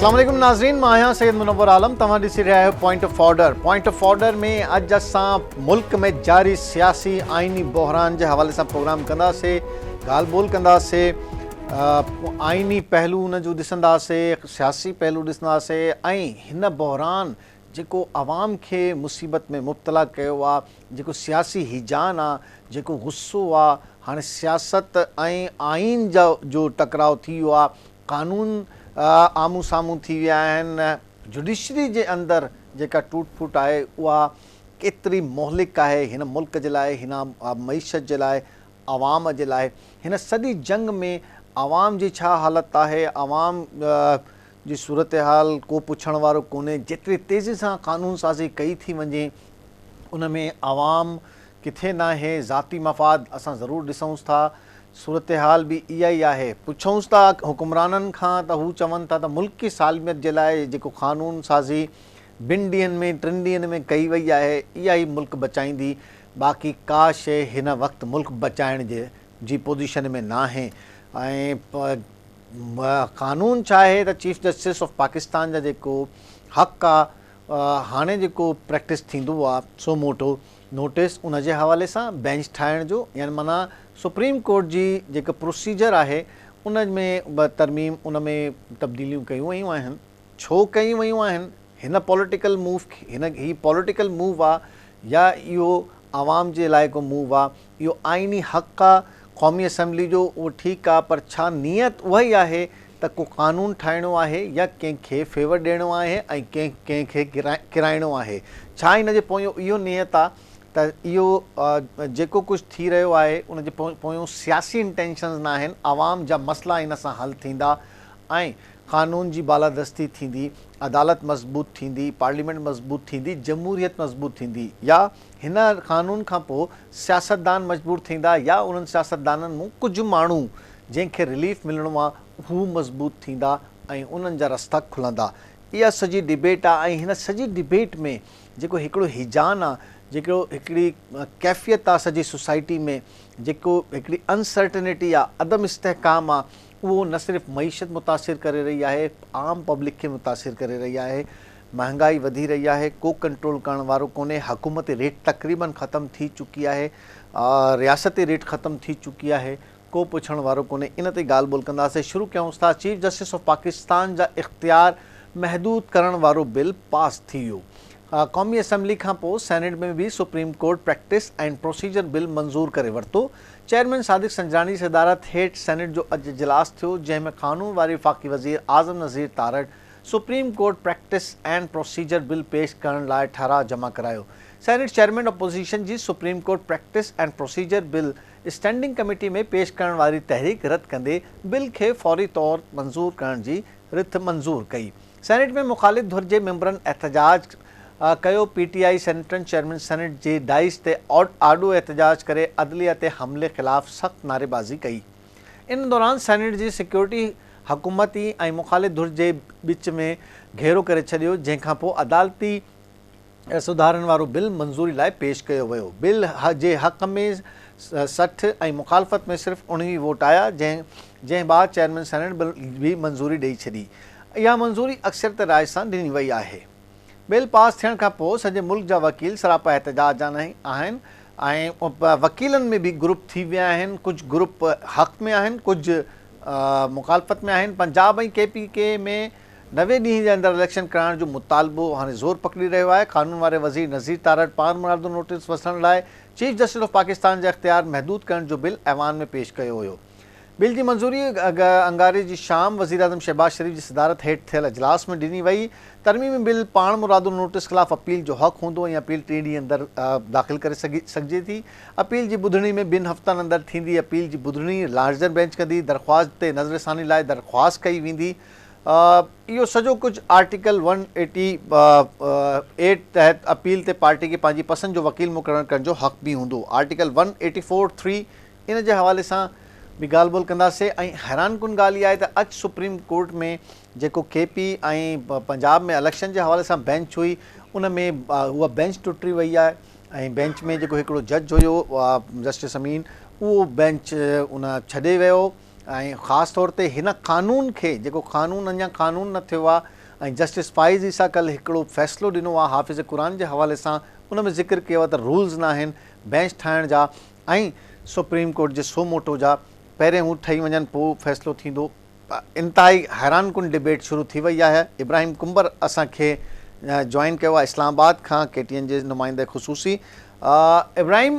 अस्सलाम वालेकुम नाज़रीन, मां आहियां सैयद मुनव्वर आलम। तव्हां ॾिसी रहिया आहियो point of order. Point of order में अॼु असां मुल्क में जारी सियासी आइनी बहरान जे हवाले सां प्रोग्राम कंदासीं, ॻाल्हि ॿोल कंदासीं, आइनी पहलू हुन जो ॾिसंदासीं, सियासी पहलू ॾिसंदासीं ऐं हिन बहरान जेको आवाम खे मुसीबत में मुब्तला कयो आहे, जेको सियासी हिजान आहे, जेको गुस्सो आहे, हाणे सियासत ऐं आइन जो टकराव थी वियो आहे, कानून आम्हूं साम्हूं थी विया आहिनि, जुडिशरी जे अंदरि जेका टूट फूट आहे उहा केतिरी मोहलिक आहे हिन मुल्क जे लाइ, हिन मईशत जे लाइ, आवाम जे लाइ। हिन सॼी जंग में आवाम जी छा हालत आहे, आवाम जी सूरत हाल को पुछण वारो कोन्हे। जेतिरी तेज़ी सां कानून साज़ी कई थी वञे उन में आवाम किथे न आहे, ज़ाती मफ़ाद असां ज़रूरु ॾिसूं था। सूरत हाल बि इहा ई आहे। पुछूंसि था हुकुमराननि खां त हू चवनि था त मुल्क की सालमियत जे लाइ जेको कानून साज़ी 2 ॾींहंनि में 3 ॾींहंनि में कई वई आहे, इहा ई मुल्क बचाईंदी। बाक़ी का शइ हिन वक़्तु मुल्क बचाइण जी पोज़ीशन में न आहे। ऐं कानून छा आहे त चीफ जस्टिस ऑफ पाकिस्तान जा जेको हक़ आहे, हाणे जेको प्रैक्टिस थींदो आहे सो मोटो नोटिस उन जे हवाले सां बेंच ठाहिण जो, यानी माना सुप्रीम कोर्ट जी जेका प्रोसीजर आहे उन में तरमीम, उन में तब्दीलियूं कयूं वयूं आहिनि। छो कयूं वयूं आहिनि? हिन पॉलिटिकल मूव, ही पॉलिटिकल मूव आहे या इहो आवाम जे लाइ को मूव आहे? इहो आइनी हक़ आहे क़ौमी असैम्बली जो, उहो ठीकु आहे, पर छा नियत उहा ई आहे त को कानून ठाहिणो आहे या कंहिंखे फेवर ॾियणो आहे ऐं कंहिंखे किराइणो आहे? छा हिन जे पोयों इहो नियत आहे त इहो जेको कुझु थी रहियो आहे उन जे पोयों सियासी इंटेंशन्स न आहिनि, आवाम जा मसइला इन सां हल थींदा ऐं कानून जी बालादस्ती थींदी, अदालत मज़बूत थींदी, पार्लियामेंट मज़बूत थींदी, जमहूरियत मज़बूत थींदी, या हिन कानून खां पोइ सियासतदान मजबूर थींदा या उन्हनि सियासतदाननि मूं कुझु माण्हू जंहिंखे रिलीफ मिलणो आहे हू मज़बूत थींदा ऐं उन्हनि जा रस्ता खुलंदा। इहा सॼी डिबेट आहे। ऐं हिन सॼी डिबेट में जेको हिकिड़ो हिजान आहे, जेको हिकिड़ी कैफ़ियत आहे सॼी सोसाइटी में, जेको हिकिड़ी अनसर्टनिटी आहे, अदम इस्तेहकाम आहे, उहो न सिर्फ़ु मईशत मुतासिर करे रही आहे, आम पब्लिक खे मुतासिर करे रही आहे। महांगाई वधी रही आहे, को कंट्रोल करण वारो कोन्हे। हुकूमती रेट तक़रीबन ख़तमु थी चुकी आहे, रियासती रेट ख़तमु थी चुकी आहे, को पुछण वारो कोन्हे। इन ते ॻाल्हि ॿोल कंदासीं। शुरू कयूं था। चीफ जस्टिस ऑफ पाकिस्तान जा इख्तियार महदूद करण वारो बिल पास थी वियो। क़ौमी असैम्बली खां पोइ सेनेट में बि supreme court practice and procedure bill मंज़ूर करे वरितो। चेयरमैन सादिक संजरानी जी सदारत हेठि सेनेट जो अॼु इजलास थियो, जंहिंमें कानून वारी वफ़ाक़ी वज़ीर आज़म Nazir Tarar supreme court practice and procedure bill पेश करण लाइ ठहराउ जमा करायो। सेनेट चेयरमैन अपोज़िशन जी supreme court practice and procedure bill standing committee में पेश करण वारी तहरीक रद्द कंदे बिल खे फौरी तौर मंज़ूर करण जी रिथ मंज़ूर कई। सेनेट में मुख़ालिफ़ धुर जे मेंबरनि एहतजाज कयो। पीटीआई सेनेटरनि चेयरमैन सेनेट जे डाइस ते आॾो एहतजाज करे अदलिया ते हमले ख़िलाफ़ सख़्त नारेबाज़ी कई। इन दौरान सेनेट जी सिक्योरिटी हुकूमती ऐं मुख़ालिफ़ धुर जे विच में घेरो करे छॾियो, जंहिंखां पोइ अदालती सुधारनि वारो बिल मंज़ूरी लाइ पेश कयो वियो। बिल जे हक़ में 60 ऐं मुखालफ़त में सिर्फ़ु 19 वोट आया, जंहिं बाद चेयरमैन सेनेट बिल बि मंज़ूरी ॾेई छॾी। इहा मंज़ूरी अक्सरियत राय सां ॾिनी वई आहे। बिल पास थियण खां पोइ सॼे मुल्क जा वकील सरापा एहतजाज आहिनि ऐं वकीलनि में बि ग्रुप थी विया आहिनि। कुझु ग्रुप हक़ में आहिनि, कुझु मुखालफ़त में आहिनि। पंजाब ऐं KPK में 90 ॾींहं जे अंदरि इलेक्शन कराइण जो मुतालबो हाणे ज़ोर पकड़ी रहियो आहे। कानून वारे वज़ीर नज़ीर तारड़ पान मुरादो नोटिस वसण लाइ चीफ जस्टिस ऑफ पाकिस्तान जा इख्तियार महदूद करण जो बिल ऐवान में पेश कयो हुयो। बिल जी मंज़ूरी अंगारे जी शाम वज़ीर आज़म शहबाज शरीफ़ जी सदारत हेठि थियल इजलास में ॾिनी वई। तरमीमी बिल पाण मुरादो नोटिस ख़िलाफ़ अपील जो हक़ हूंदो ऐं अपील 3 ॾींहं अंदरि दाख़िल करे सघिजे थी। अपील जी ॿुधणी में 2 हफ़्तनि अंदरि थींदी। अपील जी ॿुधणी लार्जर बेंच कंदी। दरख़्वास्त ते नज़रसानी लाइ दरख़्वास्त कई वेंदी। इहो सॼो कुझु आर्टिकल 188 तहत अपील ते पार्टी खे पंहिंजी पसंदि जो वकील मुक़ररु करण जो हक़ बि हूंदो। आर्टिकल 184(3) इन जे हवाले सां बि ॻाल्हि ॿोल कंदासीं। ऐं हैरान कुन ॻाल्हि इहा आहे त अॼु सुप्रीम कोर्ट में जेको KP ऐं पंजाब में इलेक्शन जे हवाले सां बेंच हुई, उन में उहा बेंच टुटी वई आहे ऐं बेंच में जेको हिकिड़ो जज हुयो जस्टिस अमीन, उहो बेंच उन छॾे वियो। ऐं ख़ासि तौर ते हिन क़ानून खे, जेको क़ानून अञा क़ानून न थियो आहे, ऐं जस्टिस फाइज़ ईसा कल्ह हिकिड़ो फ़ैसिलो ॾिनो आहे हाफ़िज़ क़ुरान जे हवाले सां, उन में ज़िक्र कयो आहे त रूल्स न आहिनि बेंच ठाहिण जा ऐं सुप्रीम कोर्ट जे सो मोटो जा, पहिरें हू ठही वञनि पोइ फ़ैसिलो थींदो। इंतिहाई हैरानकुन डिबेट शुरू थी वई आहे। इब्राहिम कुंबर असांखे जॉइन कयो आहे इस्लामाबाद खां, KTN जे नुमाइंदे ख़ुसूसी। इब्राहिम,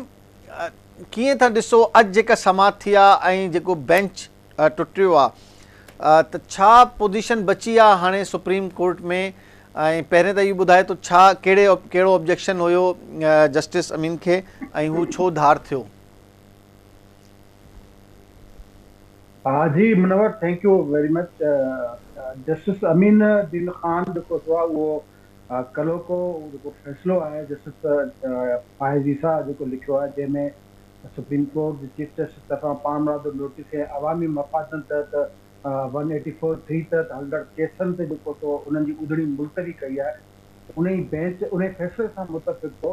कीअं था ॾिसो अॼु जेका समात थी आहे ऐं जेको बेंच टुटियो आहे, त छा पोजीशन बची आहे हाणे सुप्रीम कोर्ट में? ऐं पहिरें त इहो ॿुधाए त छा कहिड़ो ऑब्जेक्शन हुयो जस्टिस अमीन खे ऐं हू छो धार थियो? Ji Munawar, thank you very much. Justice Amin Dil Khan जेको थियो आहे उहो कल्ह को जेको फ़ैसिलो आहे जस्टिस फाइज़ ईसा जेको लिखियो आहे, जंहिंमें सुप्रीम कोर्ट जे चीफ जस्टिस तरफ़ां पामरादो नोटिस ऐं अवामी मफ़ादनि तहत 184(3) तहत हलंदड़ केसनि ते जेको सो उन्हनि जी ॿुधणी मुलतवी कई आहे। उन ई बेंच उन फ़ैसिले सां मुतफ़िक़ हो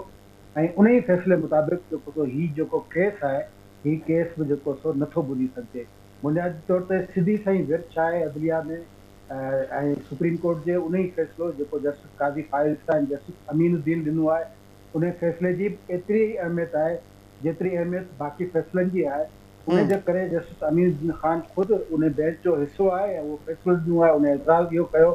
ऐं उन ई फ़ैसिले मुताबिक़ जेको सो हीउ जेको केस आहे, हीउ केस बि जेको सो नथो ॿुधी सघिजे। बुनियादी तौर ते सिधी सही विर्छ आहे अदलिया में ऐं सुप्रीम कोर्ट जे उन ई फ़ैसिलो जेको जस्टिस काज़ी फाइज़ ऐं जस्टिस अमीनुद्दीन ॾिनो आहे, उन फ़ैसिले जी एतिरी अहमियत आहे जेतिरी अहमियत बाक़ी फ़ैसिलनि जी आहे। उन जे करे जस्टिस अमीनुद्दीन खान ख़ुदि उन बेंच जो हिसो आहे ऐं उहो फ़ैसिलो ॾिनो आहे। उन एतिराज़ इहो कयो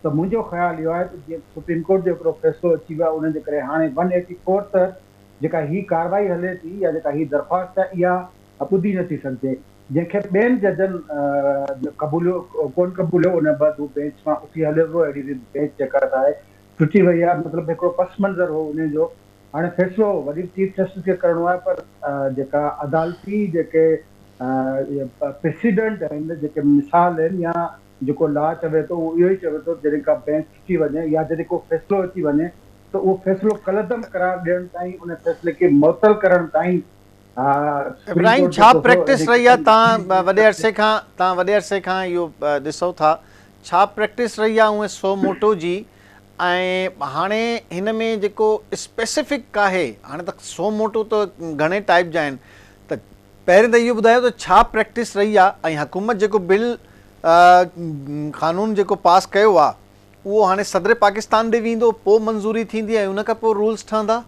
त मुंहिंजो ख़्यालु इहो आहे त जीअं सुप्रीम कोर्ट जो हिकिड़ो फ़ैसिलो अची वियो आहे, उन जे करे हाणे 184 तहत जेका हीअ कार्रवाई हले थी या जेका हीअ दरख़्वास्त आहे, इहा ॿुधी नथी सघिजे। जंहिंखे ॿियनि जजनि क़बूलियो कोन क़बूलियो, उन बैदि हू बेंच मां उथी हले पियो। अहिड़ी बेंच जेका आहे टुटी वई आहे, मतिलबु हिकिड़ो पस मंज़र हो उन जो। हाणे फ़ैसिलो वरी चीफ जस्टिस खे करिणो आहे, पर जेका अदालती जेके प्रेसिडेंट आहिनि, जेके मिसाल आहिनि या जेको लॉ चवे थो, उहो इहो ई चवे थो जॾहिं का बेंच टुटी वञे या जॾहिं को फ़ैसिलो अची वञे त उहो फ़ैसिलो कलदम करार ॾियण ताईं, उन फ़ैसिले खे मुअतल करण ताईं इब्राहिम छा प्रैक्टिस रही आहे? तव्हां वॾे अरसे खां इहो ॾिसो था, छा प्रैक्टिस रही आहे उहे सो मोटो जी? ऐं हाणे हिन में जेको स्पेसिफिक आहे, हाणे त सो मोटो त घणे टाइप जा आहिनि, त पहिरें त इहो ॿुधायो त छा प्रैक्टिस रही आहे? ऐं हुकूमत जेको बिल क़ानून जेको पास कयो आहे, उहो हाणे सदर पाकिस्तान ॾे वेंदो, पोइ मंज़ूरी थींदी ऐं उन खां पोइ रूल्स ठहंदा?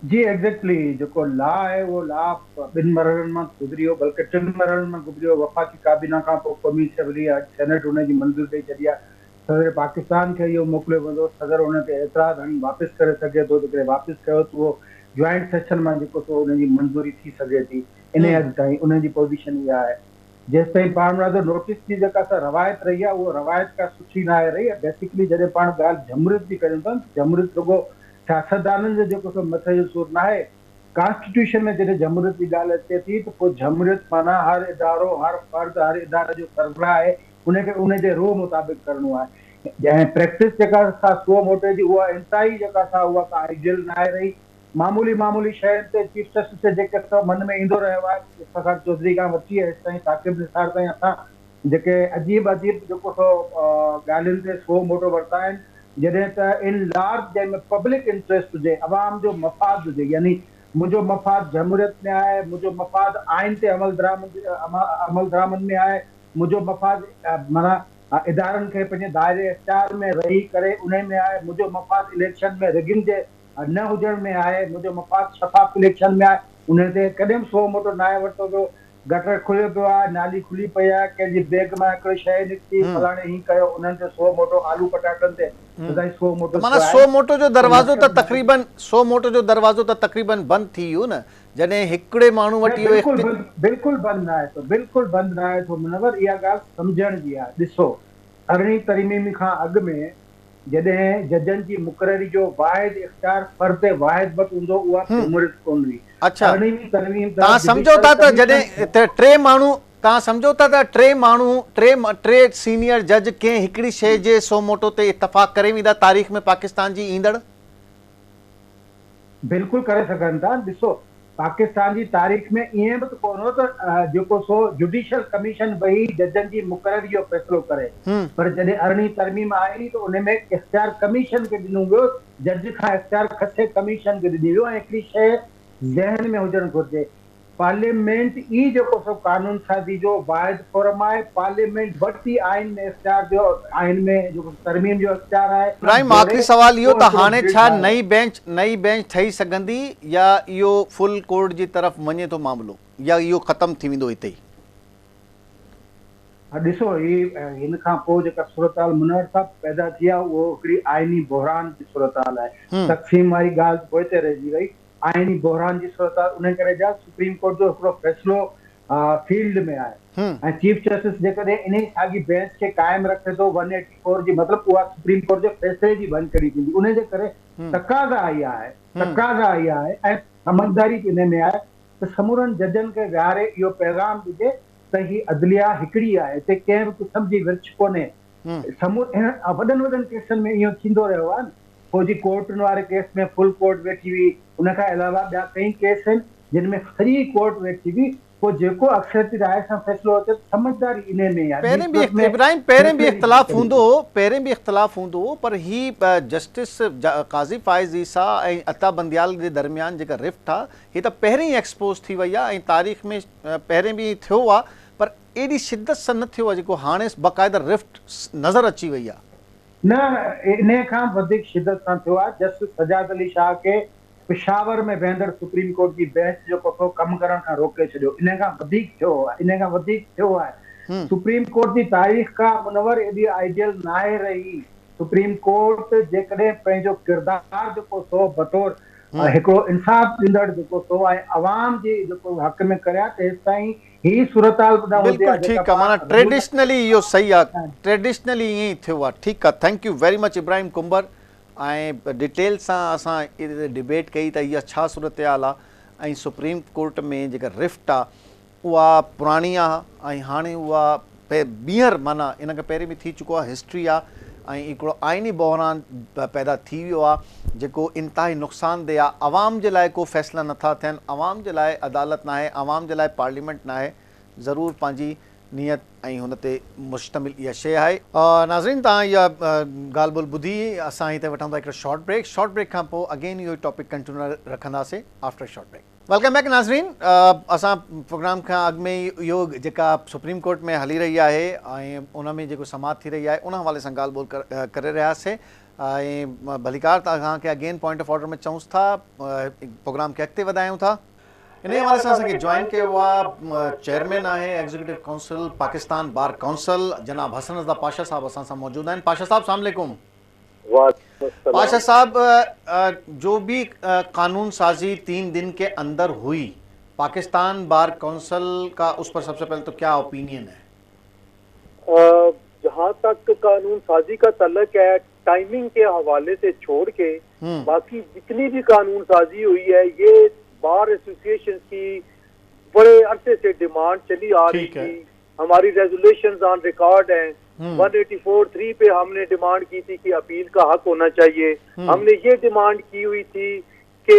जी एग्जैक्टली, जेको लॉ आहे उहो लॉ 2 मरहलनि मां गुज़री वियो, बल्कि 3 मरहलनि मां गुज़री वियो। वफ़ाक़ी काबीना खां पोइ क़ौमी असैम्बली आहे, सेनेट उनजी मंज़ूरी ॾेई छॾी आहे, सदर पाकिस्तान खे इहो मोकिलियो वेंदो। सदर उन ते एतिराज़ हाणे वापसि करे सघे थो, जेकॾहिं वापसि कयो त उहो जॉइंट सेशन मां जेको सो उनजी मंज़ूरी थी सघे थी। इन हद ताईं उनजी पोज़ीशन इहा आहे। जेसि ताईं पामरादो नोटिस जी जेका असां रवायत रही आहे, उहा रवायत का सुठी न आहे रही। बेसिकली जॾहिं पाण ॻाल्हि जमहूरियत जी कयूं था, जमहूरियत रुॻो सियासतदाननि जो जेको सो मथे जो सूर न आहे। कॉन्स्टिट्यूशन में जॾहिं जमहूरियत जी ॻाल्हि अचे थी त पोइ जमहूरियत माना हर इदारो, हर फर्द, हर इदारे जो सरबराह आहे, उनखे उनजे रूह मुताबिक़ करिणो आहे। ऐं प्रैक्टिस जेका असां सो मोटे जी, उहा इंतिहाई जेका असां उहा का आइडियल न आहे रही। मामूली शयुनि ते चीफ जस्टिस जे जेके असां मन में ईंदो रहियो आहे, इफ्तिख़ार चौधरी खां वठी हेसि ताईं साकिब निसार ताईं, असां जेके अजीब जेको सो ॻाल्हियुनि ते सो मोटो वरिता आहिनि। जॾहिं त इन लार्ज जंहिंमें पब्लिक इंट्रस्ट हुजे, अवाम जो मफ़ाद हुजे, यानी मुंहिंजो मफ़ाद जमहूरियत में आहे, मुंहिंजो मफ़ाद आइन ते अमल दरामद में आहे, मुंहिंजो मफ़ाद माना इदारनि खे पंहिंजे दायरे इख्तियार में रही करे उन में आहे, मुंहिंजो मफ़ाद इलेक्शन में रिगिंग जे न हुजण में आहे, मुंहिंजो मफ़ाद शफ़ाफ इलेक्शन में आहे। उन ते कॾहिं बि सो मोटो न आहे वरितो वियो। गटर खुलियो पियो आहे, नाली खुली पई आहे, कंहिंजी बैग मां हिकिड़ी शइ निकिती, फलाणे हीअं कयो, उन्हनि ते सो मोटो आलू पटाटनि ते सो मोटो। माना सो मोटो जो दरवाज़ो त तक़रीबन बंदि थी वियो न, जॾहिं हिकिड़े माण्हू वटि बिल्कुलु बंदि न आहे तो, बिल्कुलु बंदि न आहे तो मुनवर। इहा ॻाल्हि सम्झण जी आहे। ॾिसो, 18वीं तरमीम खां अॻु में जॾहिं जजनि जी मुक़ररी जो वाहिद इख्तियार फर्द वाहिद वटि हूंदो, उहा जमहूरियत कोन हुई। अच्छा, तव्हां सम्झो था त जॾहिं टे सीनियर जज कंहिं हिकिड़ी शइ जे सो मोटो ते इतफ़ाक़ करे वेंदा तारीख़ में पाकिस्तान जी ईंदड़? बिल्कुलु करे सघनि था। ॾिसो, पाकिस्तान जी तारीख़ में ईअं बि त कोन हो त जेको सो जुडिशियल कमीशन वेही जजनि जी मुक़ररी जो फ़ैसिलो करे, पर जॾहिं 18वीं तरमीम आई त उन में इख्तियार कमीशन खे ॾिनो वियो, जज खां इख्तियार खसे कमीशन खे ॾिनी वियो। ऐं हिकिड़ी शइ ज़हन में हुजणु घुरिजे, पार्लियामेंट ई जेको सो कानून साज़ी जो वाहिद फोरम आहे, पार्लियामेंट वटि ई आइन में इख्तियार जो आइन में जेको तरमीम जो इख्तियार आहे। इब्राहिम आख़िरी सवाल इहो त हाणे छा बिल नई बेंच ठही सघंदी या इहो फुल कोर्ट जी तरफ़ वञे थो मामलो, या इहो ख़तम थी वेंदो हिते ई? ॾिसो, हिन खां पोइ जेका सूरताल मुनवर साहब पैदा थी आहे उहो हिकिड़ी आइनी बहरान जी सूरताल आहे। तक़सीम वारी ॻाल्हि पोइ ते रहिजी वई, आइनी बहरान जी सूरताल उन करे जा सुप्रीम कोर्ट जो हिकिड़ो फ़ैसिलो फील्ड में आहे ऐं चीफ जस्टिस जेकॾहिं इन साॻी बेंच खे क़ाइमु रखे थो 184 जी, मतिलबु उहा सुप्रीम कोर्ट जे फ़ैसिले जी भञकड़ी थींदी। उन जे करे तक़ाज़ा आई आहे ऐं समझदारी इन में आहे त समूरनि जजनि खे विहारे इहो पैगाम ॾिजे त ही अदलिया हिकिड़ी आहे, हिते कंहिं बि क़िस्म जी विर्छ कोन्हे। वॾनि केसनि में इहो थींदो रहियो आहे न, फौजी कोर्टुनि वारे केस में फुल कोर्ट वेठी हुई, उनखां अलावा ॿिया कई केस आहिनि जिन में सॼी कोर्ट वेठी हुई, पोइ जेको अक्सरियती राय सां फ़ैसिलो अचे समझदारी इन में आहे। पहिरें बि इख़्तिलाफ़ हूंदो पर ही जस्टिस काज़ी फ़ाइज़ ईसा ऐं अता बंदियाल जे दरमियान जेका रिफ्ट आहे ही त पहिरीं एक्सपोज़ थी वई आहे ऐं तारीख़ में पहिरें बि थियो आहे, पर एॾी शिदत सां न थियो आहे जेको हाणे बाक़ाइदा रिफ्ट नज़र अची वई आहे। न, इन खां वधीक शिदत सां थियो आहे। जस्टिस सजाद अली शाह खे पेशावर में वेंदड़ सुप्रीम कोर्ट जी बेंच जेको सो कमु करण खां रोके छॾियो। इन खां वधीक थियो आहे। सुप्रीम कोर्ट जी तारीख़ खां मुनवर एॾी आइडियल न आहे रही। सुप्रीम कोर्ट जेकॾहिं पंहिंजो किरदार जेको सो बतौर हिकिड़ो इंसाफ़ ॾींदड़ जेको सो ऐं अवाम जे जेको हक़ में करिया तेसि ताईं ही सूरताल बिल्कुलु ठीकु आहे, माना ट्रेडिशनली इहो सही आहे, ट्रेडिशनली ईअं ई थियो आहे। ठीकु आहे, thank you very much Ibrahim comber. ऐं डिटेल सां असां डिबेट कई त इहा छा सूरत हाल आहे ऐं सुप्रीम कोर्ट में जेका रिफ्ट आहे उहा पुराणी आहे ऐं हाणे उहा ॿीहर माना इन खां पहिरीं बि थी चुको आहे, हिस्ट्री आहे ऐं हिकिड़ो आइनी बहरान पैदा थी वियो आहे जेको इंतिहाई नुक़सानदेह आहे। आवाम जे लाइ को फ़ैसिला नथा थियनि, आवाम जे लाइ अदालत न आहे, आवाम जे लाइ पार्लियामेंट न आहे। ज़रूरु पंहिंजी नियत ऐं हुन ते मुश्तमिल इहा शइ आहे। नाज़रीन, तव्हां इहा ॻाल्हि ॿोल ॿुधी, असां हिते वठूं था हिकिड़ो शॉर्ट ब्रेक खां पोइ अगेन इहो टॉपिक कंटिन्यू रखंदासीं after short break. Welcome back नाज़रीन। असां प्रोग्राम खां अॻु में इहो जेका सुप्रीम कोर्ट में हली रही आहे ऐं उन में जेको समात थी रही आहे उन हवाले सां ॻाल्हि ॿोल करे रहियासीं ऐं भलीकार तव्हांखे अगेन पॉइंट ऑफ ऑर्डर में चऊं था, प्रोग्राम खे अॻिते वधायूं था। इन हवाले सां असांखे जॉइन कयो आहे चेयरमैन आहे executive council Pakistan bar council जनाब हसन रज़ा पाशा साहब असां सां मौजूद आहिनि। पाशा साहब अस्सलाम वालेकुम। पाशा साहब, जो भी कानून साजी 3 दिन के अंदर हुई, पाकिस्तान बार काउंसिल का उस पर सबसे पहले तो क्या ओपिनियन है? जहाँ तक कानून साजी का तल्लक है, टाइमिंग के हवाले से छोड़ के बाकी जितनी भी कानून साजी हुई है ये बार एसोसिएशन की बड़े अरसे से डिमांड चली आ रही थी। हमारी रेजोल्यूशंस ऑन रिकॉर्ड हैं। 184(3) पे हमने डिमांड की थी कि अपील का हक होना चाहिए। हमने ये डिमांड की हुई थी कि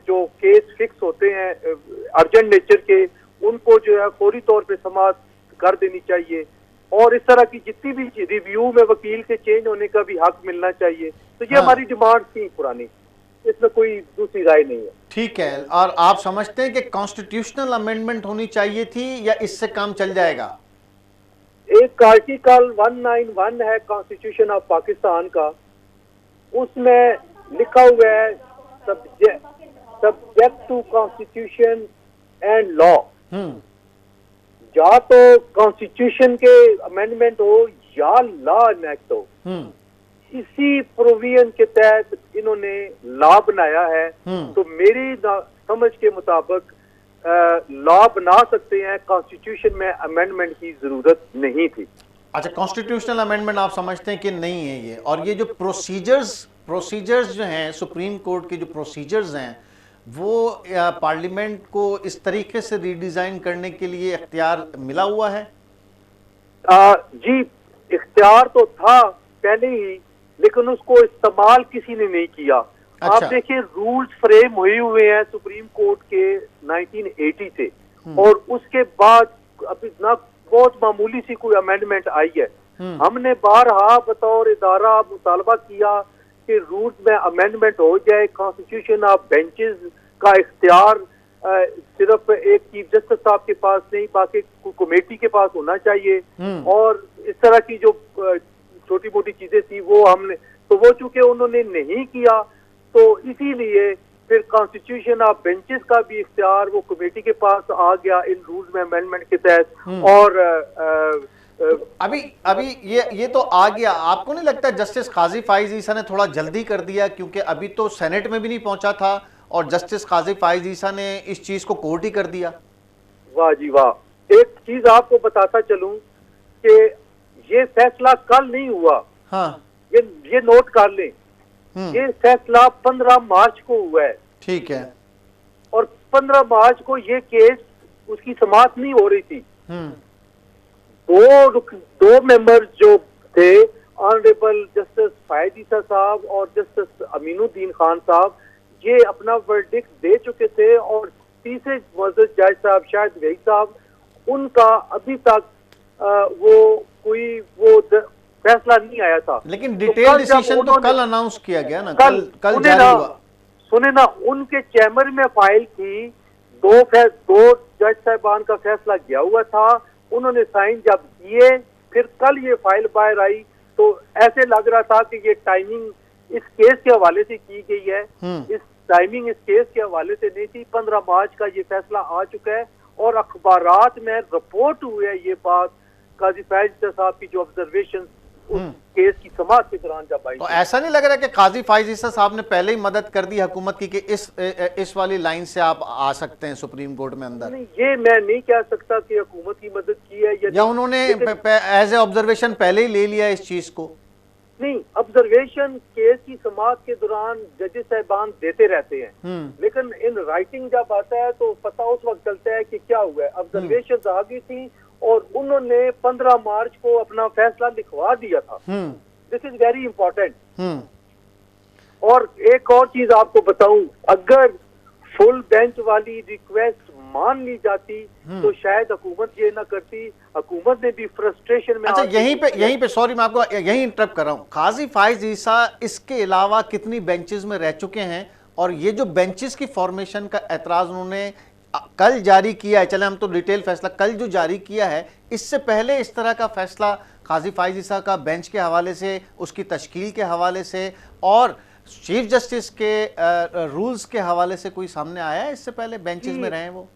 जो केस फिक्स होते हैं अर्जेंट नेचर के, उनको जो है फौरी तौर पे समाप्त कर देनी चाहिए और इस तरह की जितनी भी रिव्यू में वकील के चेंज होने का भी हक मिलना चाहिए। तो ये हमारी डिमांड थी पुरानी, इसमें कोई दूसरी राय नहीं है। ठीक है, और आप समझते हैं कि कॉन्स्टिट्यूशनल अमेंडमेंट होनी चाहिए थी या इससे काम चल जाएगा? एक आर्टिकल 191 है कॉन्स्टिट्यूशन ऑफ पाकिस्तान का, उसमें लिखा हुआ है subject to constitution and law. या तो कॉन्स्टिट्यूशन के अमेंडमेंट हो या लॉ इनेक्ट हो, इसी प्रोविजन के तहत इन्होंने लॉ बनाया है। तो मेरी समझ के मुताबिक लॉ बना सकते हैं, कॉन्स्टिट्यूशन में अमेंडमेंट की जरूरत नहीं थी। अच्छा, कॉन्स्टिट्यूशनल अमेंडमेंट आप समझते हैं कि नहीं है ये, और ये जो प्रोसीजर्स जो हैं सुप्रीम कोर्ट के जो प्रोसीजर्स हैं वो पार्लियामेंट को इस तरीके से रीडिजाइन करने के लिए इख्तियार मिला हुआ है? जी, इख्तियार तो था पहले ही, लेकिन उसको इस्तेमाल किसी ने नहीं किया। अच्छा। आप देखिए, रूल्स फ्रेम हुए हुए हैं सुप्रीम कोर्ट के 1980 से, और उसके बाद अभी ना बहुत मामूली सी कोई अमेंडमेंट आई है। हमने बारहा बतौर इदारा मुतालबा किया कि रूल्स में अमेंडमेंट हो जाए, कॉन्स्टिट्यूशन ऑफ बेंचेस का इख्तियार सिर्फ एक चीफ जस्टिस साहब के पास नहीं, बाकी कमेटी के पास होना चाहिए। और इस तरह की जो छोटी मोटी चीजें थी वो हमने, तो वो चूंकि उन्होंने नहीं किया, तो इसीलिए फिर कॉन्स्टिट्यूशन ऑफ बेंचेस का भी इख्तियार वो कमेटी के पास आ गया इन रूल्स में अमेंडमेंट के तहत। और अभी ये तो आ गया। आपको नहीं लगता जस्टिस काजी फाइज ईसा ने थोड़ा जल्दी कर दिया, क्योंकि अभी तो सेनेट में भी नहीं पहुंचा था और जस्टिस काजी फाइज ईसा ने इस चीज को कोर्ट ही कर दिया। वाह जी वाह। एक चीज आपको बताता चलूं कि ये फैसला कल नहीं हुआ। हाँ, ये नोट कर लें, ये फैसला 15 मार्च को हुआ है। ठीक है। और 15 मार्च को ये केस उसकी समाप्त नहीं हो रही थी। दो मेंबर जो थे, ऑनरेबल जस्टिस फायद ईसा साहब और जस्टिस अमीनुद्दीन खान साहब, ये अपना वर्डिक्ट दे चुके थे। और तीसरे मुअज़्ज़ज़ जज साहब शाहिद वहीद साहब, उनका अभी तक वो फैसला नहीं आया था। लेकिन डिटेल डिसीजन तो कल अनाउंस किया गया ना, कल जारी हुआ। सुने ना, उनके चैम्बर में फाइल थी, दो जज साहबान का फैसला गया हुआ था, उन्होंने साइन जब किए, फिर कल ये फाइल बाहर आई, तो ऐसे लग रहा था कि ये टाइमिंग इस केस के हवाले से की गई है। इस टाइमिंग इस केस के हवाले से नहीं थी। 15 मार्च का ये फैसला आ चुका है और अखबारात में रिपोर्ट हुई है ये बात, काजी फायद साहब की जो ऑब्जर्वेशन उस केस की समाप्त के दौरान जब आई। तो ऐसा नहीं लग रहा कि काजी फाइज ईसा साहब ने पहले ही मदद कर दी हुकूमत की कि इस वाली लाइन से आप आ सकते हैं सुप्रीम कोर्ट में अंदर? नहीं, ये मैं नहीं कह सकता कि हुकूमत की मदद की है या उन्होंने एज ए ऑब्जर्वेशन पहले ही ले लिया इस चीज को। नहीं, ऑब्जर्वेशन केस की समाप्त के दौरान जजेस साहबान देते रहते हैं, लेकिन इन राइटिंग जब आता है तो पता उस वक्त चलता है कि क्या हुआ है। ऑब्जर्वेशन आ गई थी और उन्होंने 15 मार्च को अपना फैसला लिखवा दिया था। This is very important. और एक और चीज आपको बताऊं, अगर फुल बेंच वाली रिक्वेस्ट मान ली जाती तो शायद हुकूमत ये ना करती। हुकूमत ने भी फ्रस्ट्रेशन में। अच्छा, यहीं पे सॉरी मैं आपको यहीं इंटरप्ट कर रहा हूं। काजी फाइज ईसा इसके अलावा कितनी बेंचेस में रह चुके हैं, और ये जो बेंचेस की फॉर्मेशन का एतराज उन्होंने कल जारी किया है, चले हम तो डिटेल फैसला कल जो जारी किया है, इससे पहले इस तरह का फैसला काजी फाइज ईसा का बेंच के हवाले से, उसकी तश्कील के हवाले से और चीफ जस्टिस के रूल्स के हवाले से कोई सामने आया है? इससे पहले बेंचेस में रहे वो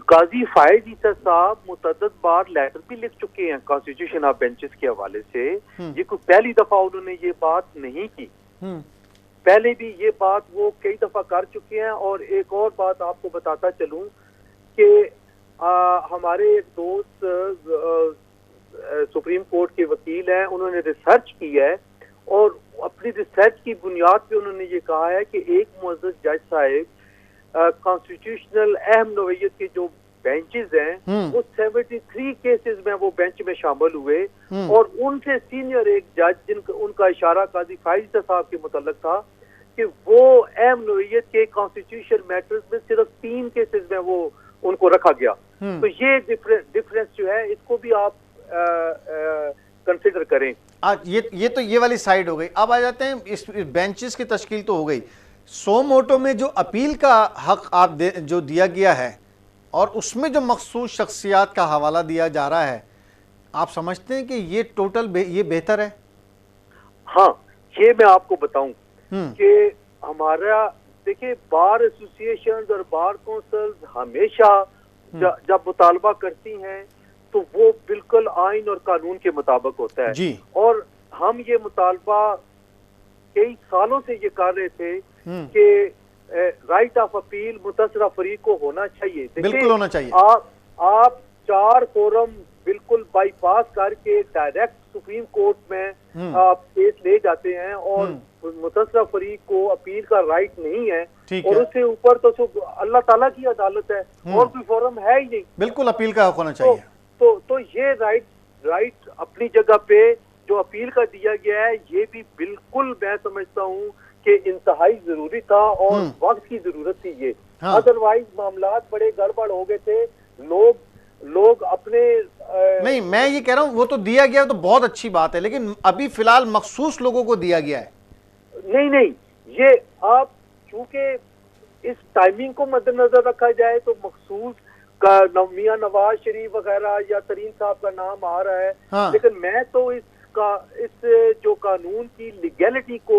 काजी फायद ईसा साहब मुतअद्दिद बार लेटर भी लिख चुके हैं कॉन्स्टिट्यूशन ऑफ बेंचेस के हवाले से। ये कोई पहली दफा उन्होंने ये बात नहीं की, पहले भी ये बात वो कई दफा कर चुके हैं। और एक और बात आपको बताता चलूं कि हमारे एक दोस्त सुप्रीम कोर्ट के वकील हैं, उन्होंने रिसर्च की है और अपनी रिसर्च की बुनियाद पे उन्होंने ये कहा है कि एक मुअज़्ज़ज़ जज साहब कॉन्स्टिट्यूशनल अहम नोयत के जो बेंचेस हैं वो 73 केसेस में वो बेंच में शामिल हुए। और उनसे सीनियर एक जज उनका इशारा काजी फाइज साहब के मुतल्लिक था कि वो अहम नोयत के कॉन्स्टिट्यूशन मैटर्स में सिर्फ 3 केसेस में वो उनको रखा गया। तो ये डिफरेंस जो है इसको भी आप कंसिडर करें। ये तो ये वाली साइड हो गई। अब आ जाते हैं इस बेंचेस की तश्कील तो हो गई। सो मोटो में जो अपील का हक जो दिया गया है और उसमें जो मखसूस शख्सियात का हवाला दिया जा रहा है, आप समझते हैं कि ये टोटल ये बेहतर है? हाँ, ये मैं आपको बताऊं कि हमारा देखिए बार एसोसिएशन और बार काउंसिल्स हमेशा जब मुतालबा करती हैं तो वो बिल्कुल आइन और कानून के मुताबिक होता है जी। और हम ये मुतालबा कई सालों से ये कर रहे थे कि राइट ऑफ अपील मुतसरा फरीक को होना चाहिए। बिल्कुल होना चाहिए। आप 4 फोरम बिल्कुल बाईपास करके डायरेक्ट सुप्रीम कोर्ट में आप केस ले जाते हैं और मुतसरा फरीक को अपील का राइट नहीं है। और उससे ऊपर तो अल्लाह ताला की अदालत है और कोई फोरम है ही नहीं। बिल्कुल अपील का हक होना चाहिए। तो ये राइट अपनी जगह पे जो अपील का दिया गया है ये भी बिल्कुल मैं समझता हूँ कि इंतहाई जरूरी था और वक्त की जरूरत थी ये। अदरवाइज मामलात बड़े गड़बड़ हो गए थे। लोग अपने नहीं, मैं ये कह रहा हूँ वो तो दिया गया तो बहुत अच्छी बात है, लेकिन अभी फिलहाल मखसूस लोगों को दिया गया है। नहीं, ये आप चूंकि इस टाइमिंग को मद्देनजर रखा जाए तो मखसूस का मियां नवाज शरीफ वगैरह या तरीन साहब का नाम आ रहा है। हाँ। लेकिन मैं तो इस जो कानून की लीगैलिटी को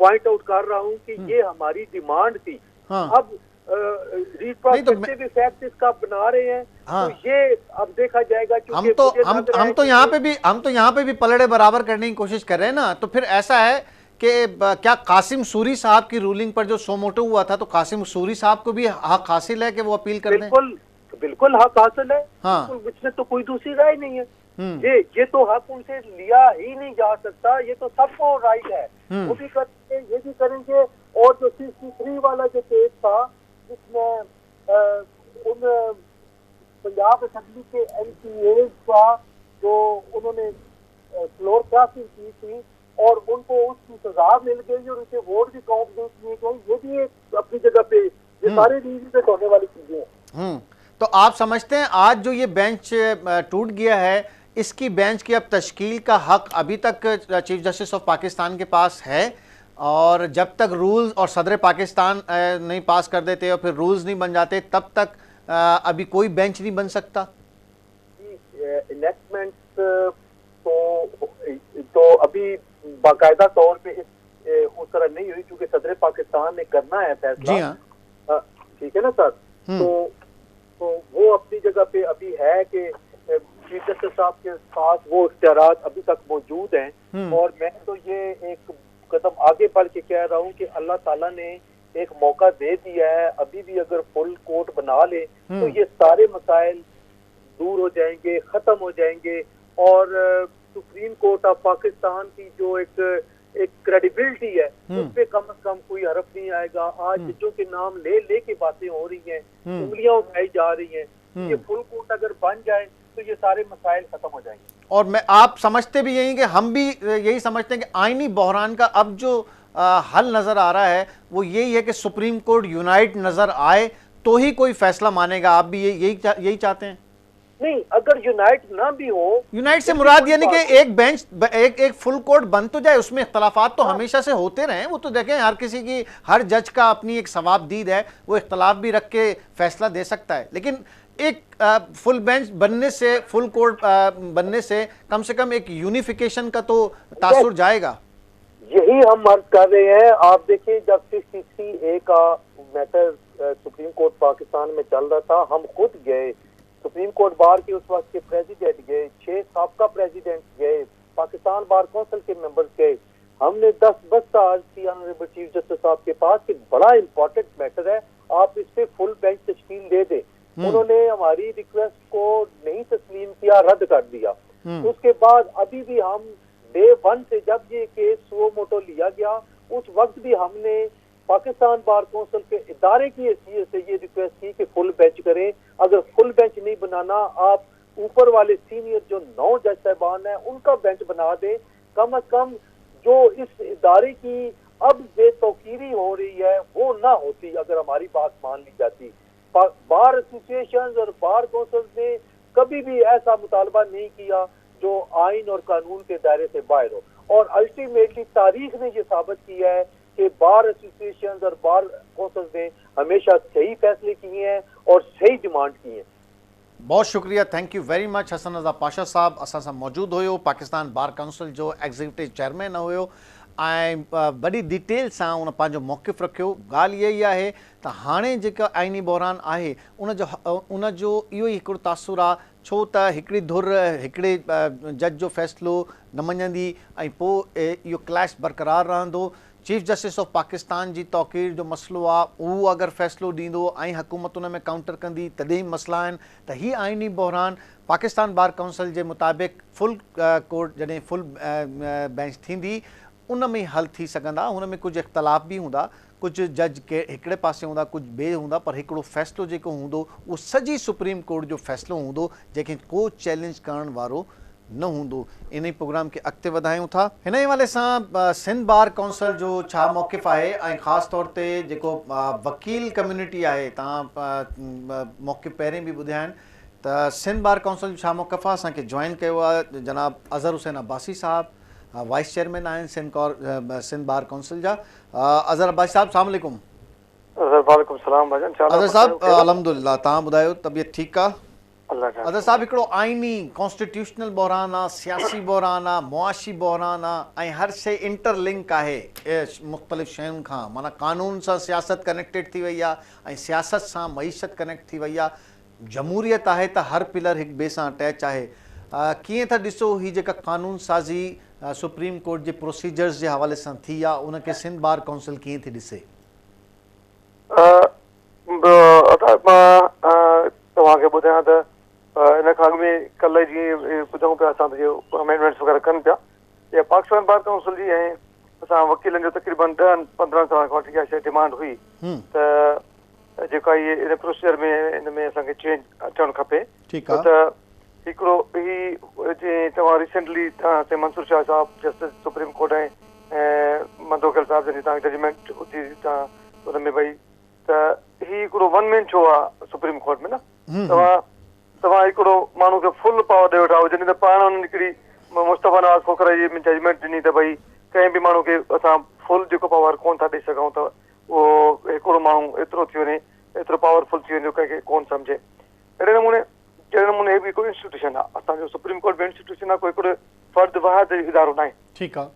पॉइंट आउट कर रहा हूँ कि ये हमारी डिमांड थी। हाँ। अब रिप्रोस्पेक्टिव इफेक्ट इसका बना रहे हैं। हाँ। तो ये अब देखा जाएगा। हम तो यहाँ पे भी पलड़े बराबर करने की कोशिश कर रहे हैं ना। तो फिर ऐसा है कि क्या कासिम सूरी साहब की रूलिंग पर जो सोमोटो हुआ था, तो कासिम सूरी साहब को भी हक हासिल है कि वो अपील कर दें? बिल्कुल हक हासिल है। हाँ। बिल्कुल, इसमें तो कोई दूसरी राय नहीं है। ये तो हक उनसे लिया ही नहीं जा सकता। ये तो सबको राइट है, वो भी करेंगे, ये भी करेंगे। और जो 63 वाला जो केस था जिसमें उन पंजाब असेंबली के MCA का जो उन्होंने फ्लोर क्रॉसिंग की थी और उनको उसकी सजा मिल गई और उनके वोट भी काउंट नहीं किए गए, ये भी एक अपनी जगह पे, ये सारे रीजन होने वाली चीजें हैं। तो आप समझते हैं आज जो ये बेंच टूट गया है, इसकी बेंच की अब तश्कील का हक अभी तक चीफ जस्टिस ऑफ पाकिस्तान के पास है, और जब तक रूल्स और सदर पाकिस्तान नहीं पास कर देते और फिर रूल्स नहीं बन जाते तब तक अभी कोई बेंच नहीं बन सकता? इनेक्टमेंट तो अभी बाकायदा तौर पे उस तरह नहीं हुई क्योंकि सदर पाकिस्तान ने करना है फैसला। जी हाँ। ठीक है ना सर। तो वो अपनी जगह पे अभी है कि चीफ जस्टिस साहब के पास वो इख्तियारात अभी तक मौजूद हैं। और मैं तो ये एक कदम आगे बढ़ के कह रहा हूँ कि अल्लाह ताला ने एक मौका दे दिया है। अभी भी अगर फुल कोर्ट बना ले तो ये सारे मसाइल दूर हो जाएंगे, खत्म हो जाएंगे। और सुप्रीम कोर्ट ऑफ पाकिस्तान की जो एक क्रेडिबिलिटी है उस पे कम से कम कोई हरफ नहीं आएगा। आज जजों के नाम ले के बातें हो रही हैं, उंगलियां उठाई जा रही हैं। ये फुल कोर्ट अगर बन जाए तो ये सारे मसाइल खत्म हो जाएंगे। और आप समझते भी यही कि हम भी यही समझते हैं कि आईनी बहरान का अब जो हल नजर आ रहा है वो यही है कि सुप्रीम कोर्ट यूनाइट नजर आए तो ही कोई फैसला मानेगा। आप भी यही चाहते हैं? नहीं, अगर यूनाइट ना भी हो, यूनाइट से मुराद यानी कि एक बेंच एक फुल कोर्ट बन तो जाए, उसमें इख्तलाफात तो हमेशा से होते रहे। वो तो देखें हर किसी की, हर जज का अपनी एक सवाबदीद है, वो इख्तलाफ भी रख के फैसला दे सकता है। लेकिन एक फुल बेंच बनने से, फुल कोर्ट बनने से कम एक यूनिफिकेशन का तो तासुर जाएगा। यही हम अर्ज कर रहे हैं। आप देखिए जब 63A का मैटर सुप्रीम कोर्ट पाकिस्तान में चल रहा था, हम खुद गए, सुप्रीम कोर्ट बार के उस वक्त के प्रेसिडेंट गए, 6 साबका प्रेसिडेंट गए, पाकिस्तान बार काउंसिल के मेंबर्स गए। हमने 10 बस्ता अर्ज की ऑनरेबल चीफ जस्टिस साहब के पास कि बड़ा इंपॉर्टेंट मैटर है, आप इस पे फुल बेंच तश्कील दे दें। उन्होंने हमारी रिक्वेस्ट को नहीं तस्लीम किया, रद्द कर दिया। उसके बाद अभी भी हम डे 1 से जब ये केस सुओ मोटो लिया गया उस वक्त भी हमने पाकिस्तान बार काउंसिल के इदारे की हैसियत से ये रिक्वेस्ट की कि फुल बेंच करें। अगर फुल बेंच नहीं बनाना, आप ऊपर वाले सीनियर जो 9 जज साहबान हैं उनका बेंच बना दें। कम अज कम जो इस इदारे की अब बेतौकीरी हो रही है वो ना होती अगर हमारी बात मान ली जाती। बार एसोसिएशन और बार काउंसिल ने कभी भी ऐसा मुतालबा नहीं किया जो आइन और कानून के दायरे से बाहर हो। और अल्टीमेटली तारीख ने ये साबित किया है कि बार एसोसिएशन और बार काउंसिल ने हमेशा सही फैसले किए हैं और सही डिमांड की है। बहुत शुक्रिया, thank you very much Hasan Raza Pasha sahab. असां सां मौजूद हुयो, पाकिस्तान बार काउंसिल जो एग्जीक्यूटिव चेयरमैन हुयो ऐं बड़ी डिटेल सां उन पंहिंजो मौक़िफ़ रखियो। ॻाल्हि इहा ई आहे त हाणे जेका आइनी बहरान आहे उन जो इहो ई हिकिड़ो तासुरु आहे, छो त हिकिड़ी धुर हिकिड़े जज जो फ़ैसिलो न मञंदी ऐं पोइ इहो क्लैश बरक़रार रहंदो। चीफ जस्टिस ऑफ पाकिस्तान जी तौक़ीर जो मसइलो आहे, उहो अगरि फ़ैसिलो ॾींदो ऐं हुकूमत उन में काउंटर कंदी तॾहिं मसइला आहिनि। त हीअ आइनी बहरान पाकिस्तान बार काउंसिल जे मुताबिक़ फुल कोर्ट जॾहिं फुल बेंच थींदी उन में हल थी सघंदा। हुन में कुझु इख़्तिलाफ़ बि हूंदा, कुझु जज के हिकिड़े पासे हूंदा, कुझु ॿिए हूंदा, पर हिकिड़ो फ़ैसिलो जेको हूंदो उहो सॼी सुप्रीम कोर्ट जो फ़ैसिलो हूंदो जंहिंखे को चैलेंज करण वारो न हूंदो। इन ई प्रोग्राम खे अॻिते वधायूं था। हिन ई हवाले सां सिंध बार काउंसिल जो छा मौक़िफ़ आहे ऐं ख़ासि तौर ते जेको वकील कम्यूनिटी आहे, तव्हां मौक़िफ़ पहिरें बि ॿुधिया आहिनि, त सिंध बार काउंसिल जो छा मौक़िफ़ आहे। असांखे जॉइन कयो आहे जनाब अज़हर हुसैन अब्बासी साहब, वाइस चेयरमैन आहिनि सिंध बार काउंसिल जा। अज़हर अब्बासी साहब, अस्सलाम वालेकुम। वालेकुम सलाम भाजन अदर साहब अल्हम्दुलिल्लाह तव्हां ॿुधायो तबियत ठीकु आहे? अल्लाह का अदर साहब हिकिड़ो आइनी कॉन्स्टिट्यूशनल बहरान आहे, सियासी बहरान आहे, मुआशी बहरान आहे ऐं हर शइ इंटरलिंक आहे मुख़्तलिफ़ शयुनि खां। माना कानून सां सियासत कनेक्टेड थी वई आहे ऐं सियासत सां मईशत कनेक्ट थी वई आहे। जमहूरियत आहे त हर पिलर हिक ॿिए सां अटैच आहे। कीअं था ॾिसो ही जेका कानून साज़ी सुप्रीम कोर्ट जे प्रोसीजर्स जे हवाले सां थी आहे उनखे सिंध बार काउंसिल कीअं थी ॾिसे? तव्हांखे ॿुधायां त इन खां अॻु में कल्ह जीअं ॿुधूं पिया असां अमेंडमेंट्स वग़ैरह कनि पिया या पाकिस्तान बार काउंसिल जी ऐं असां वकीलनि जो तक़रीबन 10-15 साल खां वठी इहा शइ डिमांड हुई त जेका इहे इन प्रोसीजर में इन में असांखे चेंज अचणु खपे। ठीकु आहे। त हिकिड़ो ही जीअं तव्हां रिसेंटली तव्हां मंसूर शाह साहिबु जस्टिस सुप्रीम कोर्ट ऐं मंदोकल साहिब जॾहिं तव्हांजी जजमेंट थी तव्हां हुन में भई त ही हिकिड़ो वन मैन शो आहे सुप्रीम कोर्ट में न। तव्हां हिकिड़ो माण्हू खे फुल पावर ॾेई वेठा जॾहिं त पाण हुननि हिकिड़ी मुस्तफ़ा नवाज़ खोखर जी जजमेंट ॾिनी त भई कंहिं बि माण्हू खे असां फुल जेको पावर कोन था ॾेई सघूं त उहो हिकिड़ो माण्हू एतिरो थी वञे एतिरो पावरफुल थी वञे कंहिंखे कोन सम्झे। अहिड़े नमूने हे बि हिकिड़ो इंस्टीट्यूशन आहे। असांजो सुप्रीम कोर्ट बि इंस्टीट्यूशन आहे, कोई हिकिड़ो फर्द वाहिद इदारो न आहे। ठीकु आहे।